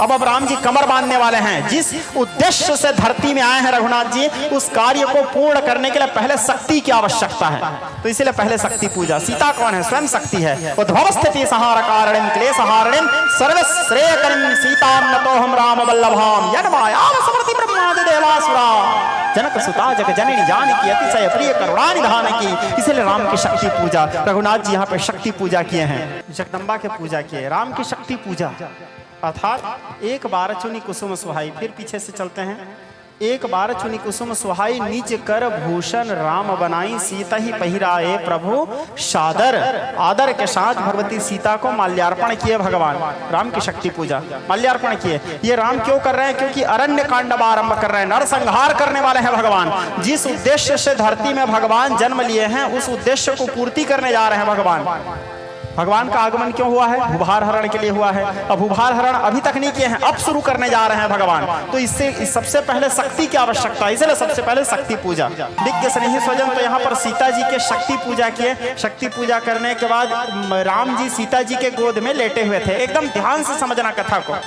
अब राम जी कमर बांधने वाले हैं। जिस उद्देश्य से धरती में आए हैं रघुनाथ जी, उस कार्य को पूर्ण करने के लिए पहले शक्ति की आवश्यकता है, तो इसीलिए पहले शक्ति पूजा। सीता कौन है? स्वयं शक्ति है। उद्भव स्थिति संहार कारणिम क्लेश हारणिम सर्वश्रेयकरीम सीताम नतोहम राम वल्लभाम यन्मायाम समृद्धि ब्रह्मादि देवासुरा जनक सुता जग जननी जानकी अतिशय प्रिय करुणा निधान की। इसीलिए राम की शक्ति पूजा। रघुनाथ जी यहाँ पे शक्ति पूजा किए हैं, जगदम्बा के पूजा किए। राम की शक्ति पूजा अर्थात एक बार चुनी कुसुम सुहाई। फिर पीछे से चलते हैं। एक बार चुनी कुसुम सुहाई निज कर भूषण राम बनाई सीता ही पहिराए प्रभु सादर। आदर के साथ भगवती सीता को माल्यार्पण किए भगवान। राम की शक्ति पूजा, माल्यार्पण किए। ये राम क्यों कर रहे हैं? क्योंकि अरण्य कांड आरंभ कर रहे हैं, नरसंहार करने वाले हैं भगवान। जिस उद्देश्य से धरती में भगवान जन्म लिए हैं, उस उद्देश्य को पूर्ति करने जा रहे हैं भगवान। भगवान का आगमन क्यों हुआ है? भूभार हरण के लिए हुआ है। अब भूभार हरण अभी तक नहीं किए हैं, अब शुरू करने जा रहे हैं भगवान। तो इससे सबसे पहले शक्ति की आवश्यकता है, इसलिए सबसे पहले शक्ति पूजा। दिग्गज स्नेही स्वजन, तो यहाँ पर सीता जी के शक्ति पूजा किए। शक्ति पूजा करने के बाद राम जी सीता जी के गोद में लेटे हुए थे। एकदम ध्यान से समझना कथा को।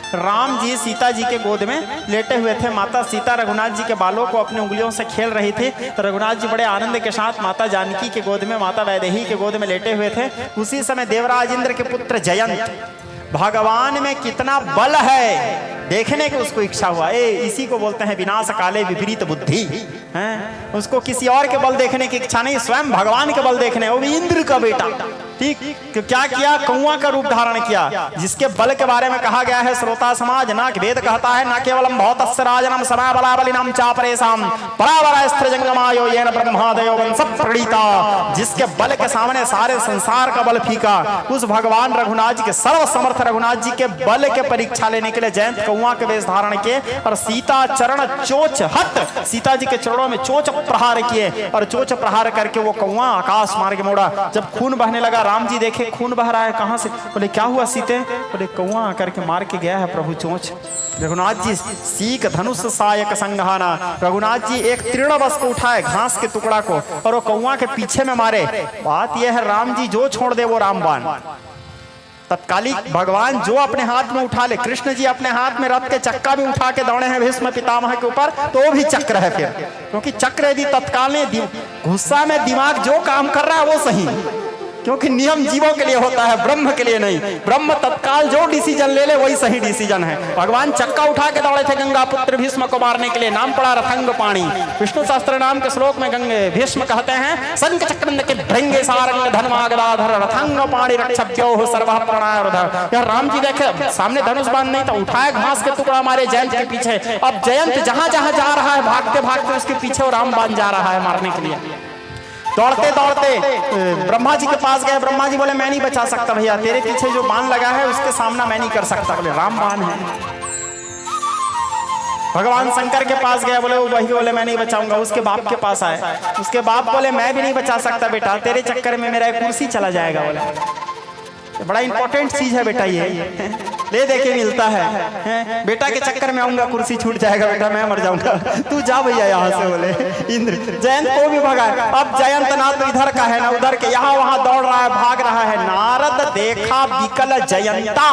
राम जी सीता जी के गोद में लेटे हुए थे। माता सीता रघुनाथ जी के बालों को अपनी उंगलियों से खेल रही थी। तो रघुनाथ जी बड़े आनंद के साथ माता जानकी के गोद में, माता वैदेही के गोद में लेटे हुए थे। उसी समय देवराज इंद्र के पुत्र जयंत, भगवान में कितना बल है देखने की उसको इच्छा हुआ। इसी को बोलते हैं विनाश काले विपरीत बुद्धि हैं। उसको किसी और के बल देखने की इच्छा नहीं, स्वयं भगवान के बल देखने, वो भी इंद्र का बेटा। ठीक, तो क्या किया? कौआ का रूप धारण किया, जिसके बल के बारे में कहा गया है श्रोता समाज ना वेद कहता है ना केवलम भौतस्य राजनम समा बलाबलिनाम चापरेसाम परावरास्त्र जंगमायो येन ब्रह्मादयो वंश प्रणीता। जिसके बल के सामने सारे संसार का बल फीका, उस भगवान रघुनाथ जी के सर्व समर्थ रघुनाथ जी के बल के परीक्षा लेने के लिए जयंत कौआ के वेश धारण किए और सीता चरण चोच हट, सीता जी के चरणों में चोच प्रहार किए और चोच प्रहार करके वो कौआ आकाश मार्ग मोड़ा। जब खून बहने लगा, राम जी देखे खून बह रहा है, कहां से? बोले क्या हुआ सीते? बोले कौआ आकर के मार के गया है प्रभु चोंच। रघुनाथ जी सीख धनुष सायक संघाना। रघुनाथ जी एक तृणवश को उठाए, घास के टुकड़ा को, और वो कौआ के पीछे में मारे। बात यह है राम जी जो छोड़ दे वो रामबाण। तत्कालिक भगवान जो अपने हाथ में उठा ले, कृष्ण जी अपने हाथ में रथ के चक्का भी उठा के दौड़े हैं भीष्म पितामह के ऊपर, तो वो भी चक्र है फिर। क्योंकि चक्र यदि तत्काल में गुस्सा में दिमाग जो काम कर रहा है वो सही, क्योंकि नियम जीवों के लिए होता है, ब्रह्म के लिए नहीं। ब्रह्म तत्काल जो डिसीजन ले ले वही सही डिसीजन है। भगवान चक्का उठा के दौड़े थे गंगा पुत्र भीष्म को मारने के लिए। नाम पड़ा रथंग पाणी। विष्णु सहस्त्र नाम के श्लोक में गंगे भीष्म कहते हैं संक चक्रंद के भृंगे सारंग धर्मागदाधर रथंग पाणी रक्षभ्यो सर्वः प्रणायोधर। यह राम जी देखे सामने धनुष बाण नहीं था, उठाए घास के टुकड़ा मारे जयंत के पीछे। अब जयंत जहां जहां जा रहा है भागते भागते उसके पीछे वो राम बाण जा रहा है मारने के लिए। दौड़ते दौड़ते ब्रह्मा जी के पास गए। ब्रह्मा जी बोले मैं नहीं बचा सकता भैया, तेरे पीछे जो बाण लगा है उसके सामना मैं नहीं कर सकता। बोले राम बाण है। भगवान शंकर के पास गया, बोले वो वही, बोले मैं नहीं बचाऊंगा। उसके बाप के पास आए, उसके बाप बोले मैं भी नहीं बचा सकता बेटा, तेरे चक्कर में मेरा कुर्सी चला जाएगा। बोले बड़ा इंपॉर्टेंट चीज है बेटा, ये ले दे के मिलता है। बेटा के चक्कर में आऊंगा कुर्सी छूट जाएगा बेटा, मैं मर जाऊंगा, तू जा भैया यहाँ से। बोले इंद्र जयंत को भी भगा। अब जयंत ना तो इधर का है ना उधर के, यहाँ वहां दौड़ रहा है, भाग रहा है। नारद देखा विकल जयंता।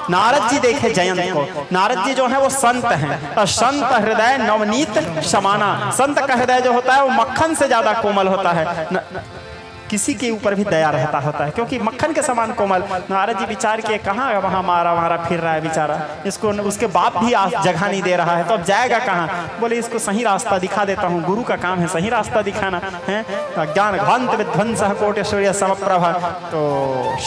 नारद जी देखे जयंत को। नारद जी जो है वो संत हैं, और संत हृदय नवनीत समाना। संत का हृदय जो होता है वो मक्खन से ज्यादा कोमल होता है, किसी के ऊपर भी दया रहता होता है, क्योंकि मक्खन के समान कोमल। नारद जी विचार किए कहाँ वहाँ मारा फिर रहा है बेचारा, इसको उसके बाप भी जगह नहीं दे रहा है, तो अब जाएगा कहाँ? बोले इसको सही रास्ता दिखा देता हूँ, गुरु का काम है सही रास्ता दिखाना है। ज्ञान घंत विध्वंस कोटिसूर्य समप्रभा। तो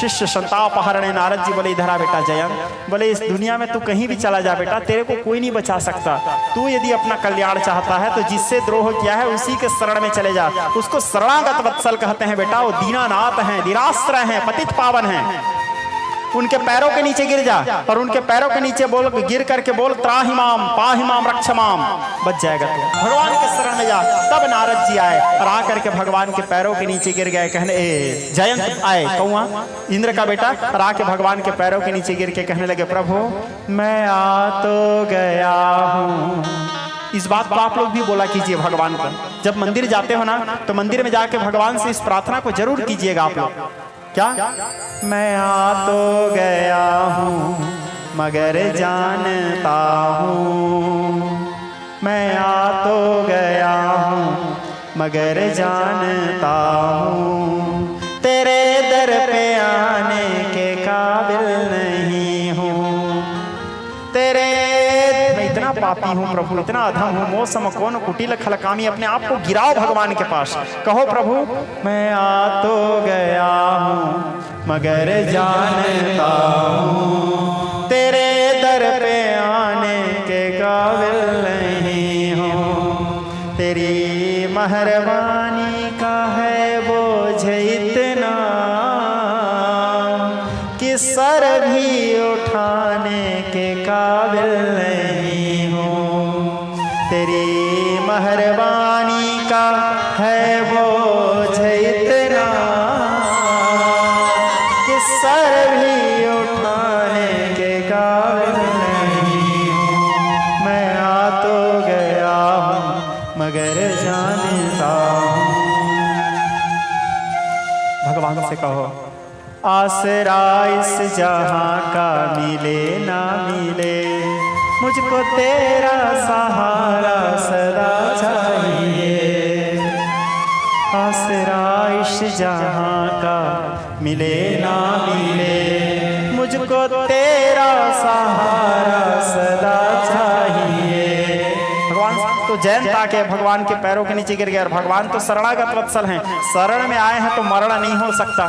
शिष्य संतापहरणे नारद जी बोले इधर आ बेटा जयंत। बोले इस दुनिया में तू कहीं भी चला जा बेटा, तेरे को कोई नहीं बचा सकता। तू यदि अपना कल्याण चाहता है तो जिससे द्रोह किया है उसी के शरण में चले जा। उसको शरणागत वत्सल कहते हैं बेटा, वो दीनानाथ हैं, निराश्रय हैं, पतित पावन हैं। उनके पैरों के नीचे गिर जा और उनके पैरों के नीचे बोल, गिर करके बोल त्राहिमाम पाहिमाम रक्षमाम, बच जाएगा तू। भगवान के शरण में जा। तब नारद जी आए और आ करके भगवान के पैरों के नीचे गिर गए। कहने जयंत आए, कौआ इंद्र का बेटा, और आके भगवान के पैरों के नीचे गिर के कहने लगे, प्रभु मैं आ तो गया हूँ। इस बात को आप लोग भी बोला कीजिए भगवान को। जब मंदिर जाते हो ना तो मंदिर में जाके भगवान से इस प्रार्थना को जरूर कीजिएगा आप लोग। क्या? मैं आ तो गया हूँ मगर जानता हूँ, मैं आ तो गया हूँ मगर जानता हूँ, तेरे दर पे आने के काबिल नहीं हूँ, तेरे इतना पापी हूँ प्रभु, इतना अधम हूँ, मौसम कौन कुटिल खलकामी। अपने आप को गिराओ भगवान के पास, कहो प्रभु मैं आ तो गया हूँ मगर जानता हूँ, तेरे दर पे आने के काबिल नहीं हूँ, तेरी मेहरबानी का है बोझ इतना कि सर भी उठाने के काबिल नहीं हूँ, तेरी मेहरबानी का है बोझ इतना कि सर भी उठाने के काबिल नहीं हूँ, मैं आ तो गया हूँ मगर जानता हूँ। भगवान से कहो आसरा इस जहां का मिले ना मिले, मुझको तेरा सहारा सदा चाहिए। आसरा इस जहां का मिले ना मिले, मुझको तेरा सहारा सदा चाहिए। भगवान तो जयंत आके भगवान के पैरों के नीचे गिर गया। और भगवान तो शरणागत वत्सल हैं, शरण में आए हैं तो मरण नहीं हो सकता,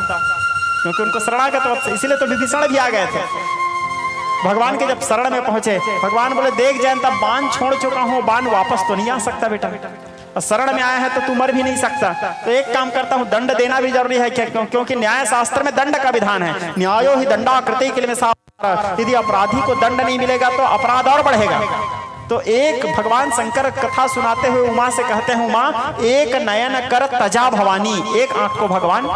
क्योंकि उनको शरणागत वत्सल, इसीलिए तो विभीषण भी आ गए थे। भगवान के जब शरण में पहुंचे, भगवान बोले देख जयंत अब बाण छोड़ चुका हूं, बाण वापस तो नहीं आ सकता बेटा, और शरण में आया है तो तू मर भी नहीं सकता। तो एक काम करता हूं, दंड देना भी जरूरी है, क्योंकि न्याय शास्त्र में दंड का विधान है। न्यायो ही दंडाकृति के लिए, यदि अपराधी को दंड नहीं मिलेगा तो अपराध और बढ़ेगा। तो एक भगवान शंकर कथा सुनाते हुए उमा से कहते हैं, उमा एक नयन कर तजा भवानी, एक आंख को भगवान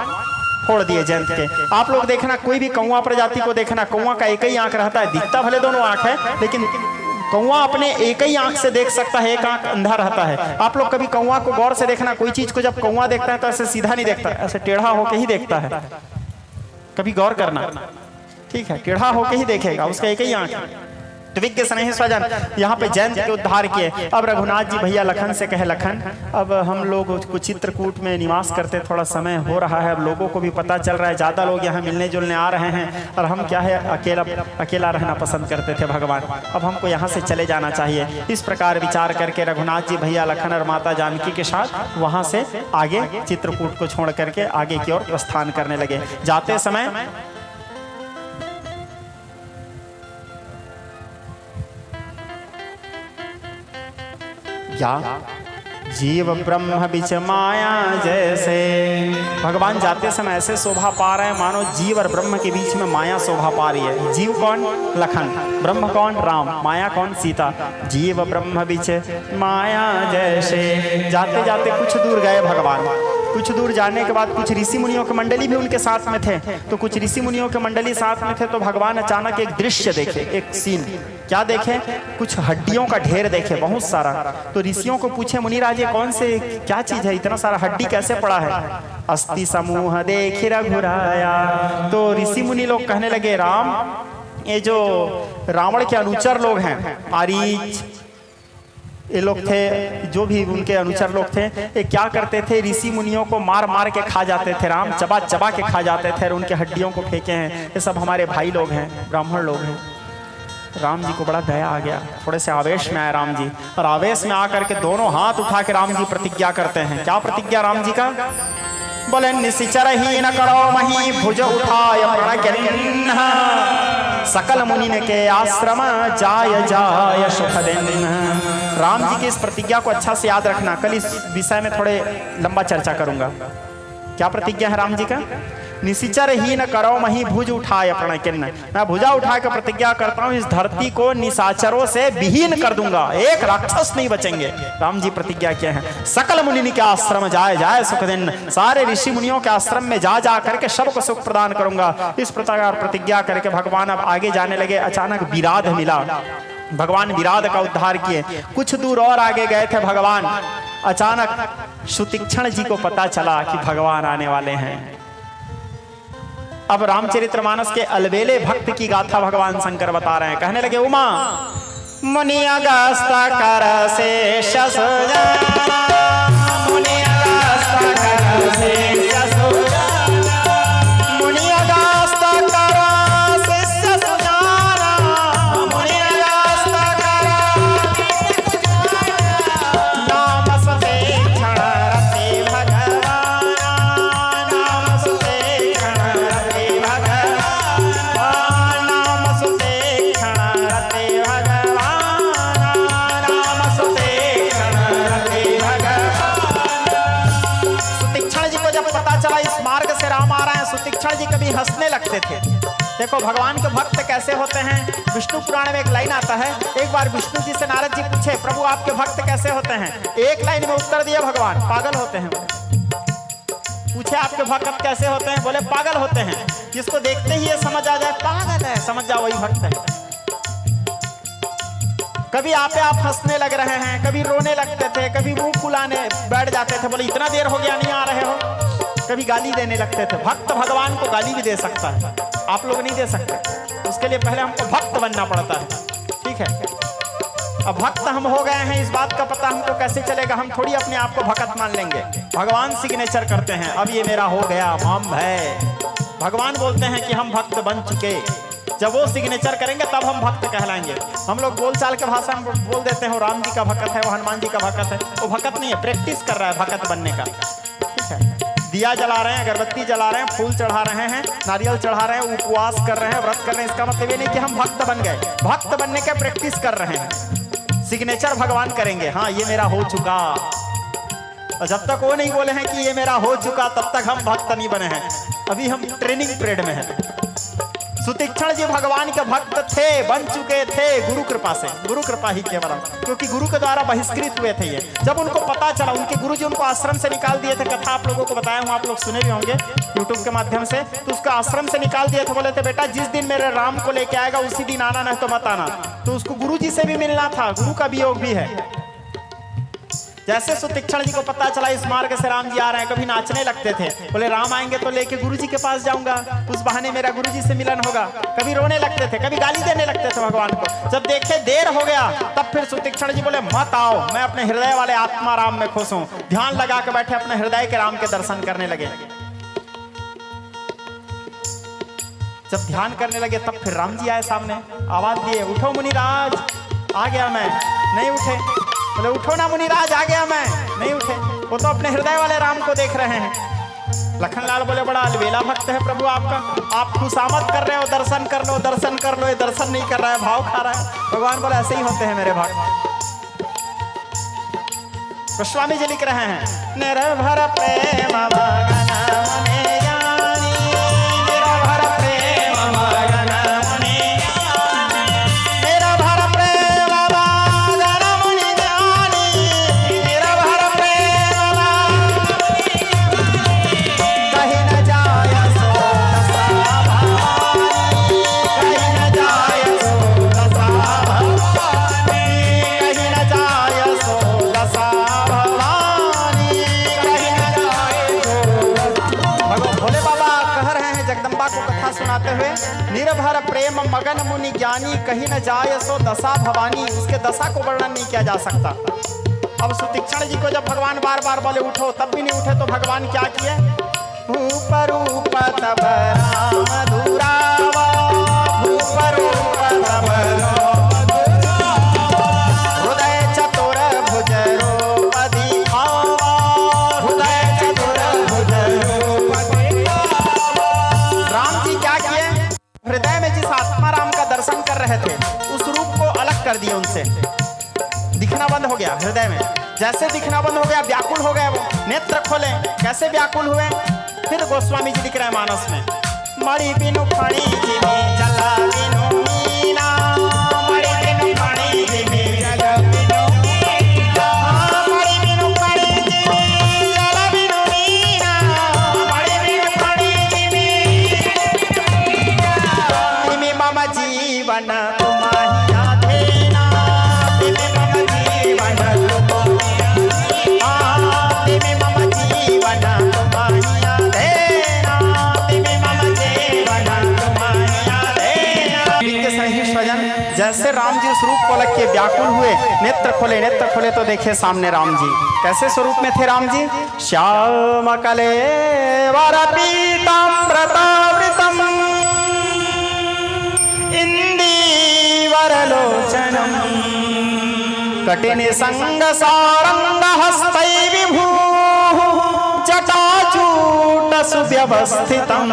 फोड़ दिए जयंत के। आप लोग देखना, कोई भी कौवा प्रजाति को देखना, कौवा का एक ही आंख रहता है, दिखता भले दोनों आंख है, लेकिन कौवा अपने एक ही आंख से देख सकता है, एक आंख अंधा रहता है। आप लोग कभी कौवा को गौर से देखना, कोई चीज को जब कौवा देखता है तो ऐसे सीधा नहीं देखता, ऐसे टेढ़ा होके ही देखता है। कभी गौर करना, ठीक है, टेढ़ा होके ही देखेगा, उसका एक ही आंख है। तो विज्ञ स्नेही स्वजन यहाँ पे जयंत के उद्धार किए। अब रघुनाथ जी भैया लखन से कहे, लखन अब हम लोग कुछ चित्रकूट में निवास करते, थोड़ा समय हो रहा है, अब लोगों को भी पता चल रहा है, ज़्यादा लोग यहाँ मिलने जुलने आ रहे हैं, और हम क्या है अकेला रहना पसंद करते थे भगवान, अब हमको यहाँ से चले जाना चाहिए। इस प्रकार विचार करके रघुनाथ जी भैया लखन और माता जानकी के साथ वहाँ से आगे चित्रकूट को छोड़ करके आगे की ओर प्रस्थान करने लगे। जाते समय जीव ब्रह्म बिच माया जैसे, भगवान जाते समय ऐसे शोभा पा रहे हैं मानो जीव और ब्रह्म के बीच में माया शोभा पा रही है। जीव कौन? लखन। ब्रह्म कौन? राम। माया कौन? सीता। जीव ब्रह्म बिच माया जैसे। जाते जाते कुछ दूर गए भगवान। कुछ दूर जाने के बाद कुछ ऋषि मुनियों के मंडली भी उनके साथ में थे। तो कुछ ऋषि मुनियों के मंडली साथ में थे तो भगवान अचानक एक दृश्य देखे, एक सीन। क्या देखे? कुछ हड्डियों का ढेर देखे, बहुत सारा। तो ऋषियों को पूछे, मुनिराज ये कौन से क्या चीज है, इतना सारा हड्डी कैसे पड़ा है? अस्थि समूह देख रघुराया। तो ऋषि मुनि लोग कहने लगे, राम ये जो रावण के अनुचर लोग हैं, आरीच ये लोग थे, जो भी उनके अनुचर लोग थे, ये क्या करते थे? ऋषि मुनियों को मार मार के खा जाते थे, राम चबा चबा के खा जाते थे और उनके हड्डियों को फेंके हैं। ये सब हमारे भाई लोग हैं, ब्राह्मण लोग हैं। राम जी को बड़ा दया आ गया, थोड़े से आवेश में आए राम जी, और आवेश में आकर के दोनों हाथ उठा के राम जी प्रतिज्ञा करते हैं। क्या प्रतिज्ञा राम जी का? बोले निशिचर ही न करो मही भुज उठाय प्रणकिन्न, सकल मुनि के आश्रम जाय जाय सुख दिन। राम जी की इस प्रतिज्ञा को अच्छा से याद रखना, कल इस विषय में थोड़े लंबा चर्चा करूंगा। क्या प्रतिज्ञा है राम जी का? निशिचर ही न करो मही भुज उठाए अपना किन्न, मैं भुजा उठा कर प्रतिज्ञा करता हूँ इस धरती को निशाचरों से विहीन कर दूंगा, एक राक्षस नहीं बचेंगे। राम जी प्रतिज्ञा किए हैं। सकल मुनि के आश्रम जाए जाए सुख दिन, सारे ऋषि मुनियों के आश्रम में जा जा करके सबको सुख प्रदान करूंगा। इस प्रकार प्रतिज्ञा करके भगवान अब आगे जाने लगे। अचानक विराध मिला, भगवान विराध का उद्धार किए। कुछ दूर और आगे गए थे भगवान, अचानक सुतीक्ष्ण जी को पता चला कि भगवान आने वाले हैं। अब रामचरितमानस के अलबेले भक्त की गाथा भगवान शंकर बता रहे हैं। कहने लगे उमा मुनि अगस्त कर शेष सुजाना, मुनि अगस्त कर शेष सुजाना, मुनि अगस्त कर शेष सुजाना, मुनि अगस्त कर नाम सुतीक्ष्ण रति भगवान, नाम सुतीक्ष्ण रति भगवान, नाम सुतीक्ष्ण रति भगवान, नाम सुतीक्ष्ण रति भगवान। सुतीक्ष्ण जी को जब पता चला इस मार्ग से राम आ रहे हैं, सुतीक्ष्ण जी कभी हंसने लगते थे। देखो भगवान के भक्त कैसे होते हैं। विष्णु पुराण में एक लाइन आता है, एक बार विष्णु जी से नारद जी पूछे प्रभु आपके भक्त कैसे होते हैं, एक लाइन में उत्तर दिया भगवान पागल होते हैं। पूछे आपके भक्त कैसे होते हैं, बोले पागल होते हैं। जिसको देखते ही ये समझ आ जाए पागल है, समझ जाओ वही भक्त है। कभी आप हंसने लग रहे हैं, कभी रोने लगते थे, कभी मुंह फुलाने बैठ जाते थे, बोले इतना देर हो गया नहीं आ रहे हो। कभी गाली देने लगते थे। भक्त भगवान को गाली भी दे सकता है, आप लोग नहीं दे सकते। उसके लिए पहले हमको भक्त बनना पड़ता है, ठीक है। अब भक्त हम हो गए हैं, इस बात का पता हमको कैसे चलेगा। हम थोड़ी अपने आप को भक्त मान लेंगे। भगवान सिग्नेचर करते हैं, अब ये मेरा हो गया मम है। भगवान बोलते हैं कि हम भक्त बन चुके। जब वो सिग्नेचर करेंगे तब हम भक्त कहलाएंगे। हम लोग बोलचाल के भाषा में बोल देते हैं वो राम जी का भक्त है, वो हनुमान जी का भक्त है। वो भक्त नहीं है, प्रैक्टिस कर रहा है भक्त बनने का, ठीक है। दिया जला रहे हैं, अगरबत्ती जला रहे हैं, फूल चढ़ा रहे हैं, नारियल चढ़ा रहे हैं, उपवास कर रहे हैं, व्रत कर रहे हैं। इसका मतलब ये नहीं कि हम भक्त बन गए। भक्त बनने का प्रैक्टिस कर रहे हैं। सिग्नेचर भगवान करेंगे, हाँ ये मेरा हो चुका। और जब तक वो नहीं बोले हैं कि ये मेरा हो चुका, तब तक हम भक्त नहीं बने हैं। अभी हम ट्रेनिंग पीरियड में हैं। सुतीक्ष्ण जी भगवान के भक्त थे, बन चुके थे गुरु कृपा से। गुरु कृपा ही केवल, क्योंकि गुरु के द्वारा बहिष्कृत हुए थे ये। जब उनको पता चला, उनके गुरु जी उनको आश्रम से निकाल दिए थे। कथा आप लोगों को बताया हूँ, आप लोग सुने भी होंगे यूट्यूब के माध्यम से। तो उसको आश्रम से निकाल दिए थे, बोले थे बेटा जिस दिन मेरे राम को लेके आएगा उसी दिन आना, नहीं तो मत आना। तो उसको गुरु जी से भी मिलना था, गुरु का वियोग भी है। जैसे सुतीक्ष्ण जी को पता चला इस मार्ग से राम जी आ रहे हैं, कभी नाचने लगते थे, बोले राम आएंगे तो लेके गुरुजी के पास जाऊंगा, उस बहाने मेरा गुरुजी से मिलन होगा। कभी रोने लगते थे, कभी गाली देने लगते थे भगवान को। जब देखे देर हो गया, तब फिर सुतीक्ष्ण जी बोले मत आओ, मैं अपने हृदय वाले आत्मा राम में खुश हूं। ध्यान लगा के बैठे, अपने हृदय के राम के दर्शन करने लगे। जब ध्यान करने लगे, तब फिर राम जी आए सामने, आवाज दिए उठो मुनिराज, आ गया मैं। नहीं उठे, बोले उठो ना मुनिराज, आ गया मैं। नहीं उठे, वो तो अपने हृदय वाले राम को देख रहे हैं। लखनलाल बोले बड़ा अलबेला भक्त है प्रभु आपका, आप खुशामद कर रहे हो, दर्शन कर लो, दर्शन कर लो। ये दर्शन नहीं कर रहा है, भाव खा रहा है। भगवान बोले ऐसे ही होते हैं मेरे भक्त। गोस्वामी जी लिख रहे हैं निर्भर प्रेम मगन मुनि ज्ञानी, निर्भर प्रेम मगन मुनि ज्ञानी, निर्भर प्रेम मगन मुनि ज्ञानी, निर्भर प्रेम कहीं न जाय सो दशा भवानी, कहीं न जाय सो दशा भवानी, कहीं न जाय सो दशा भवानी, कहीं न जाय सो। भोले बाबा कह रहे हैं जगदम्बा को कथा सुनाते हुए, निर्भर प्रेम मगन मुनि ज्ञानी, कहीं न जाय सो दशा भवानी। उसके दशा को वर्णन नहीं किया जा सकता। अब सुतीक्ष्ण जी को जब भगवान बार बार बोले उठो, तब भी नहीं उठे, तो भगवान क्या किए, भूप रूप तब राम दुरावा, भूप रूप तब राम दुरावा, हृदय चतुर भुज रूप दिखावा, हृदय चतुर भुज रूप दिखावा। राम जी क्या किए, हृदय में जिस आत्मा राम का दर्शन कर रहे थे, उस रूप को अलग कर दिए उनसे। दिखना बंद हो गया हृदय में। जैसे दिखना बंद हो गया, व्याकुल हो गए वो। नेत्र खोले, कैसे व्याकुल हुए, फिर गोस्वामी जी लिख रहे हैं मानस में, मणि बिनु फणी जिमी जला बिनु मीना, मणि बिनु फणी जिमी जला बिनु मीना, मणि बिनु फणी जिमी जला बिनु मीना, मणि बिनु फणी जिमी जिमी मम जीवन तुम्हारी आधेना, जिमी मम जीवन तुम्हारी आधेना, जिमी मम जीवन तुम्हारी जैसे राम जी उस रूप को लग के व्याकुल हुए, नेत्र खोले तो देखे सामने राम जी। कैसे स्वरूप में थे राम जी? श्याम कलेवर पीताम्बरतावृतम इंदीवर लोचनम कटिनि संग सारंग हस्तै विभू जटाजूट सुव्यवस्थितम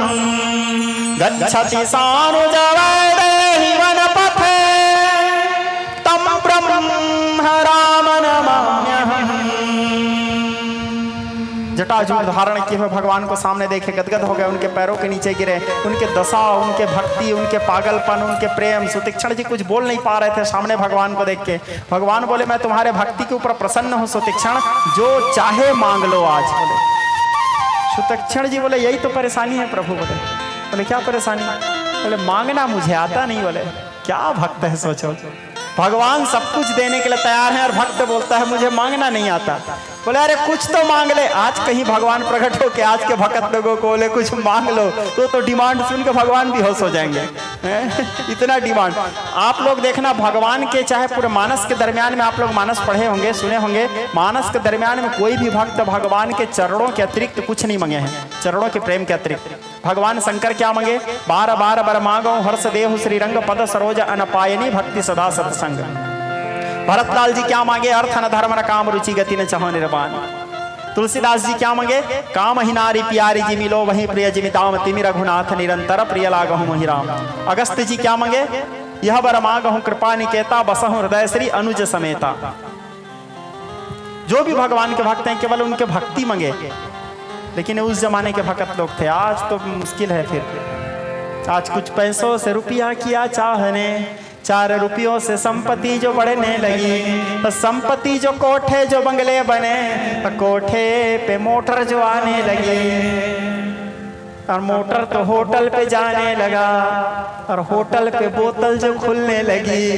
गच्छति सानुज वैदेही वनपथे तम ब्रह्म राम नमाम्यहम्। जटाजूट धारण किए हुए भगवान को सामने देखे गदगद हो गए, उनके पैरों के नीचे गिरे, उनके दशा, उनके भक्ति, उनके पागलपन, उनके प्रेम। सुतीक्षण जी कुछ बोल नहीं पा रहे थे सामने भगवान को देख के। भगवान बोले, मैं तुम्हारे भक्ति के ऊपर प्रसन्न हूँ सुतीक्षण, जो चाहे मांग लो आज। बोले सुतीक्षण जी बोले, यही तो परेशानी है प्रभु। बोले क्या परेशानी? बोले मांगना मुझे आता नहीं। बोले क्या भक्त है, सोचो भगवान सब कुछ देने के लिए तैयार है और भक्त बोलता है मुझे मांगना नहीं आता। बोले अरे कुछ तो मांग ले। आज कहीं भगवान प्रकट हो के आज के भक्त लोगों को बोले कुछ मांग लो तो डिमांड सुन के भगवान भी होश हो जाएंगे। इतना डिमांड। आप लोग देखना भगवान के, चाहे पूरे मानस के दरमियान में, आप लोग मानस पढ़े होंगे, सुने होंगे, मानस के दरमियान में कोई भी भक्त भगवान के चरणों के अतिरिक्त कुछ नहीं मांगे हैं। चरणों के प्रेम के अतिरिक्त भगवान शंकर क्या मांगे? बार बार बर मांगो हर्ष देहु श्रीरंग पद सरोज अनपायनी भक्ति सदा सत्संग। भरतलाल जी क्या मांगे? अर्थ न धर्म न काम रुचि गति न चाहो निर्वाण। तुलसीदास जी क्या मांगे? काम ही नारी प्यारी जी मिलो वहीं प्रिय जिमि दाम तिमि रघुनाथ निरंतर प्रिय लागहु मोहि राम। अगस्त्य जी क्या मांगे? यह बर मांगहु कृपा निकेता बसहु हृदय श्री अनुज समेता। जो भी भगवान के भक्त हैं केवल उनके भक्ति मांगे। लेकिन उस जमाने के भक्त लोग थे, आज तो मुश्किल है। फिर आज कुछ पैसों से रुपया किया चाहने, 4 रुपयों से संपत्ति जो बढ़ने लगी, तो संपत्ति जो कोठे जो बंगले बने, तो कोठे पे मोटर जो आने लगी, और मोटर तो होटल पे जाने लगा, और होटल पे बोतल जो खुलने लगी।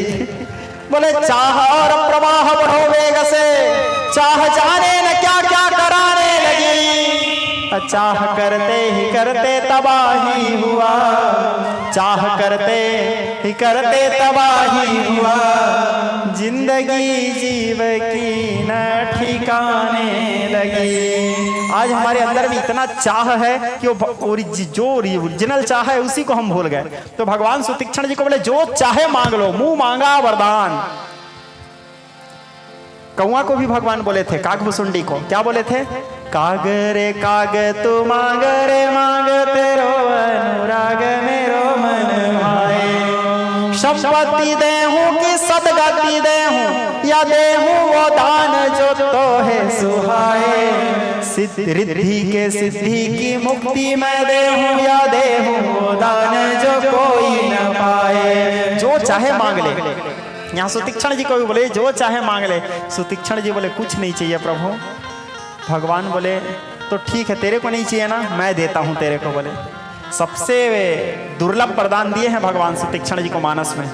बोले चाह और प्रवाह बढ़ो वेग से, चाह जाने न क्या क्या कराने लगी, चाह करते ही करते तबाही हुआ, चाह करते ही करते तबाही हुआ, जिंदगी जीव की न ठिकाने लगी। आज हमारे अंदर भी इतना चाह है कि जो ओरिजिनल चाह है उसी को हम भूल गए। तो भगवान सुतीक्षण जी को बोले जो चाहे मांग लो, मुंह मांगा वरदान। कौआ को भी भगवान बोले थे, कागभुसुंडी को क्या बोले थे? काग रे काग तू मांग रे मांग, तेरो अनुराग मेरो मन भाए। संपत्ति देहूं कि सदगति देहूं, या देहूं वो दान जो तो है सुहाए। सिद्धि के सिद्धि की मुक्ति मैं देहूं, या देहूं वो दान जो कोई न पाए। जो चाहे मांग ले। यहाँ सुतीक्षण जी को भी बोले जो चाहे मांग ले। सुतीक्षण जी बोले कुछ नहीं चाहिए प्रभु। भगवान बोले तो ठीक है, तेरे को नहीं चाहिए ना, मैं देता हूं तेरे को। बोले सबसे दुर्लभ वरदान दिए हैं भगवान सुतीक्षण जी को मानस में।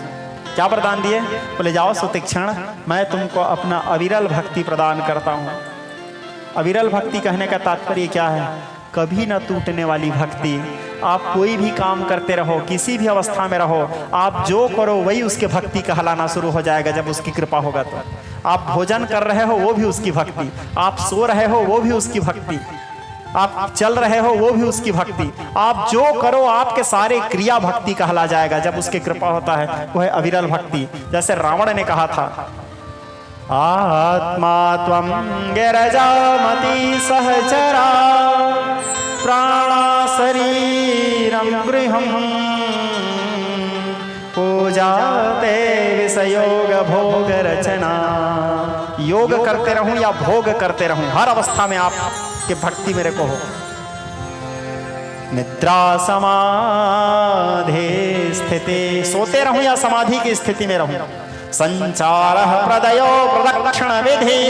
क्या वरदान दिए? बोले जाओ सुतीक्षण, मैं तुमको अपना अविरल भक्ति प्रदान करता हूं। अविरल भक्ति कहने का तात्पर्य क्या है? कभी न टूटने वाली भक्ति। आप कोई भी काम करते रहो, किसी भी अवस्था में रहो, आप जो करो वही उसके भक्ति कहलाना शुरू हो जाएगा जब उसकी कृपा होगा। तो आप भोजन कर रहे हो वो भी उसकी भक्ति, आप सो रहे हो वो भी उसकी भक्ति, आप चल रहे हो वो भी उसकी भक्ति, आप जो करो आपके सारे क्रिया भक्ति कहला जाएगा जब उसकी कृपा होता है। वो है अविरल भक्ति। जैसे रावण ने कहा था, आत्मा त्वं गिरजामति सहचरा, प्राणा शरीरं गृहं, पूजा ते विषयोग भोग रचना। योग करते रहूं या भोग करते रहूं, हर अवस्था में आप के भक्ति मेरे को हो। निद्रा समाधि स्थिति, सोते रहूं या समाधि की स्थिति में रहूं। संचार प्रदयो प्रदक्षिण विधि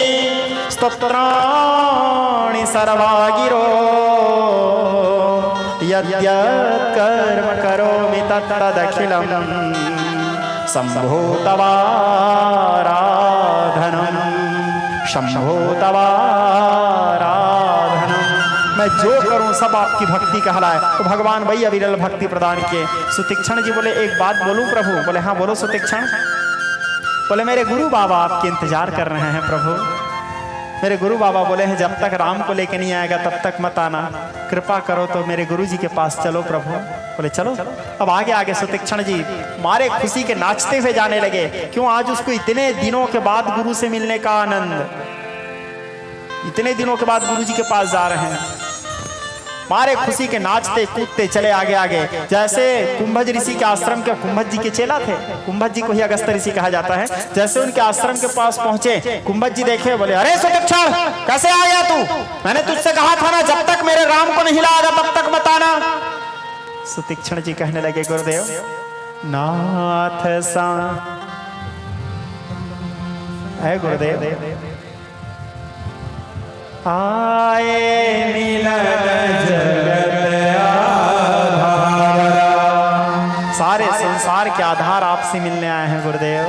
स्तोत्राणि सर्वागिरो यद्यत् कर्म करोमि तत्तदखिलं शम्भो तवाराधनम् शम्भो तवाराधनम्। मैं जो करूं सब आपकी भक्ति कहलाए। तो भगवान वही अविरल भक्ति प्रदान किए। सुतीक्षण जी बोले एक बात बोलूं प्रभु? बोले हाँ बोलो सुतीक्षण। बोले मेरे गुरु बाबा आपके इंतजार कर रहे हैं प्रभु। मेरे गुरु बाबा बोले हैं जब तक राम को लेके नहीं आएगा तब तक मत आना, कृपा करो तो मेरे गुरु जी के पास चलो प्रभु। बोले चलो। अब आगे आगे सुतीक्षण जी मारे खुशी के नाचते हुए जाने लगे। क्यों? आज उसको इतने दिनों के बाद गुरु से मिलने का आनंद, इतने दिनों के बाद गुरु जी के पास जा रहे हैं। मारे खुशी के नाचते कूदते चले आगे आगे। जैसे कुंभज ऋषि के आश्रम के, कुंभज जी के चेला थे, कुंभज जी को ही अगस्त्य ऋषि कहा जाता है। जैसे उनके आश्रम के पास पहुंचे, कुंभज जी देखे, बोले अरे सुतीक्षण कैसे आ गया तू? मैंने तुझसे कहा था ना जब तक मेरे राम को नहीं लाएगा तब तक मत आना। सुतीक्षण जी कहने लगे गुरुदेव नाथ सा है गुरुदेव आए मिलन जगत आधार, सारे संसार के आधार आपसे मिलने आए हैं गुरुदेव।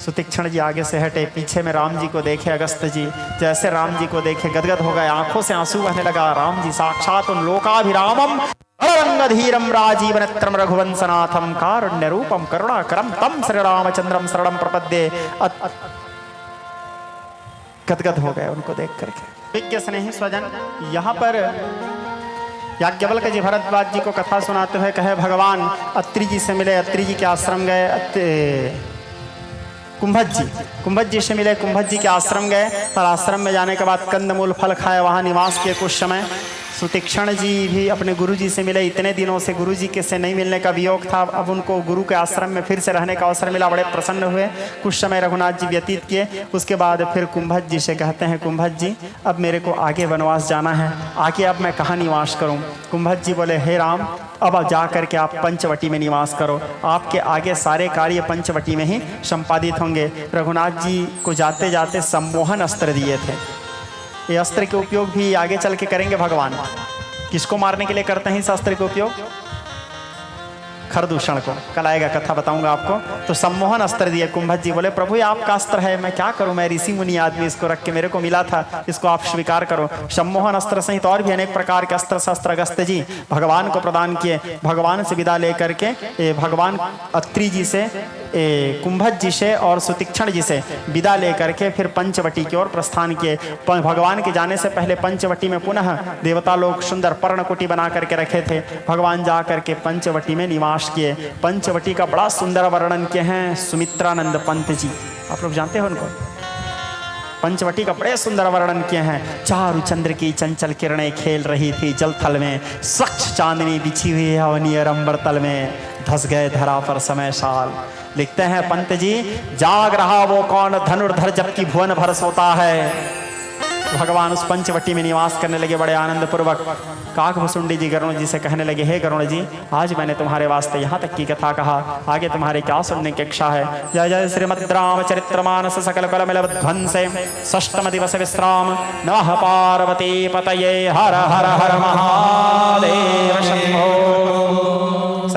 सुतीक्षण जी आगे से हटे, पीछे में राम जी को देखे अगस्त्य जी। जैसे राम जी को देखे गदगद हो गए, आंखों से आंसू बहने लगा। राम जी साक्षात उन लोकाभिरामम रंगधीरम राजीव नेत्रम रघुवंशनाथम कारुण्य रूपम करुणाकरम तम श्री रामचंद्रम शरणम प्रपद्ये। गदगद हो गए उनको देख करके। विज्ञ स्नेही स्वजन, यहाँ पर याज्ञवल्क्य जी भरद्वाज जी को कथा सुनाते हुए कहे भगवान अत्रि जी से मिले, अत्रि जी के आश्रम गए। कुंभज जी से मिले, कुंभज जी के आश्रम गए और आश्रम में जाने के बाद कंदमूल फल खाए, वहाँ निवास किए कुछ समय। सुतीक्षण जी भी अपने गुरु जी से मिले। इतने दिनों से गुरु जी के से नहीं मिलने का वियोग था, अब उनको गुरु के आश्रम में फिर से रहने का अवसर मिला। बड़े प्रसन्न हुए, कुछ समय रघुनाथ जी व्यतीत किए। उसके बाद फिर कुंभज जी से कहते हैं कुंभज जी अब मेरे को आगे वनवास जाना है, आगे अब मैं कहाँ निवास करूँ? कुंभज जी बोले हे राम अब जा करके आप पंचवटी में निवास करो, आपके आगे सारे कार्य पंचवटी में ही संपादित होंगे। रघुनाथ जी को जाते जाते सम्मोहन अस्त्र दिए थे। ये अस्त्र के उपयोग भी आगे चल के करेंगे भगवान। किसको मारने के लिए करते हैं इस अस्त्र के उपयोग? खरदूषण को, कल आएगा कथा बताऊंगा आपको। तो सम्मोहन अस्त्र दिए। कुंभज जी बोले प्रभु ये आपका अस्त्र है, मैं क्या करूं, मैं ऋषि मुनि आदमी, इसको रख के मेरे को मिला था, इसको आप स्वीकार करो। सम्मोहन अस्त्र सहित और भी अनेक प्रकार के अस्त्र शस्त्र अगस्त्य जी भगवान को प्रदान किए। भगवान से विदा लेकर के भगवान अत्रि जी से, कुंभज जी से और सुतीक्षण जी से विदा लेकर के फिर पंचवटी की ओर प्रस्थान किए। भगवान के जाने से पहले पंचवटी में पुनः देवता लोग सुंदर पर्णकुटी बना करके रखे थे। भगवान जा करके पंचवटी में निवास किए। पंचवटी का बड़ा सुंदर वर्णन किए हैं सुमित्रानंद पंत जी, आप लोग जानते हो उनको। पंचवटी का बड़े सुंदर वर्णन किए हैं। चारु चंद्र की चंचल किरणें खेल रही थी जल थल में, स्वच्छ चांदनी बिछी हुई है अवनीर अंबर तल में, धस गए धरा पर समय साल। लिखते हैं पंत जी जाग रहा वो कौन धनुर्धर जबकि भुवन भर सोता है। भगवान उस पंचवटी में निवास करने लगे बड़े आनंद पूर्वक। काकभुसुंडी जी गरुण जी से कहने लगे हे गरुण जी आज मैंने तुम्हारे वास्ते यहाँ तक की कथा कहा, आगे तुम्हारे क्या सुनने की इच्छा है? जय जय श्रीमद् रामचरित्रमानस सकल कल मिल ध्वंसे षष्टम दिवस विश्राम। नमः पार्वती पतये हर हर हर महादेव शंभो।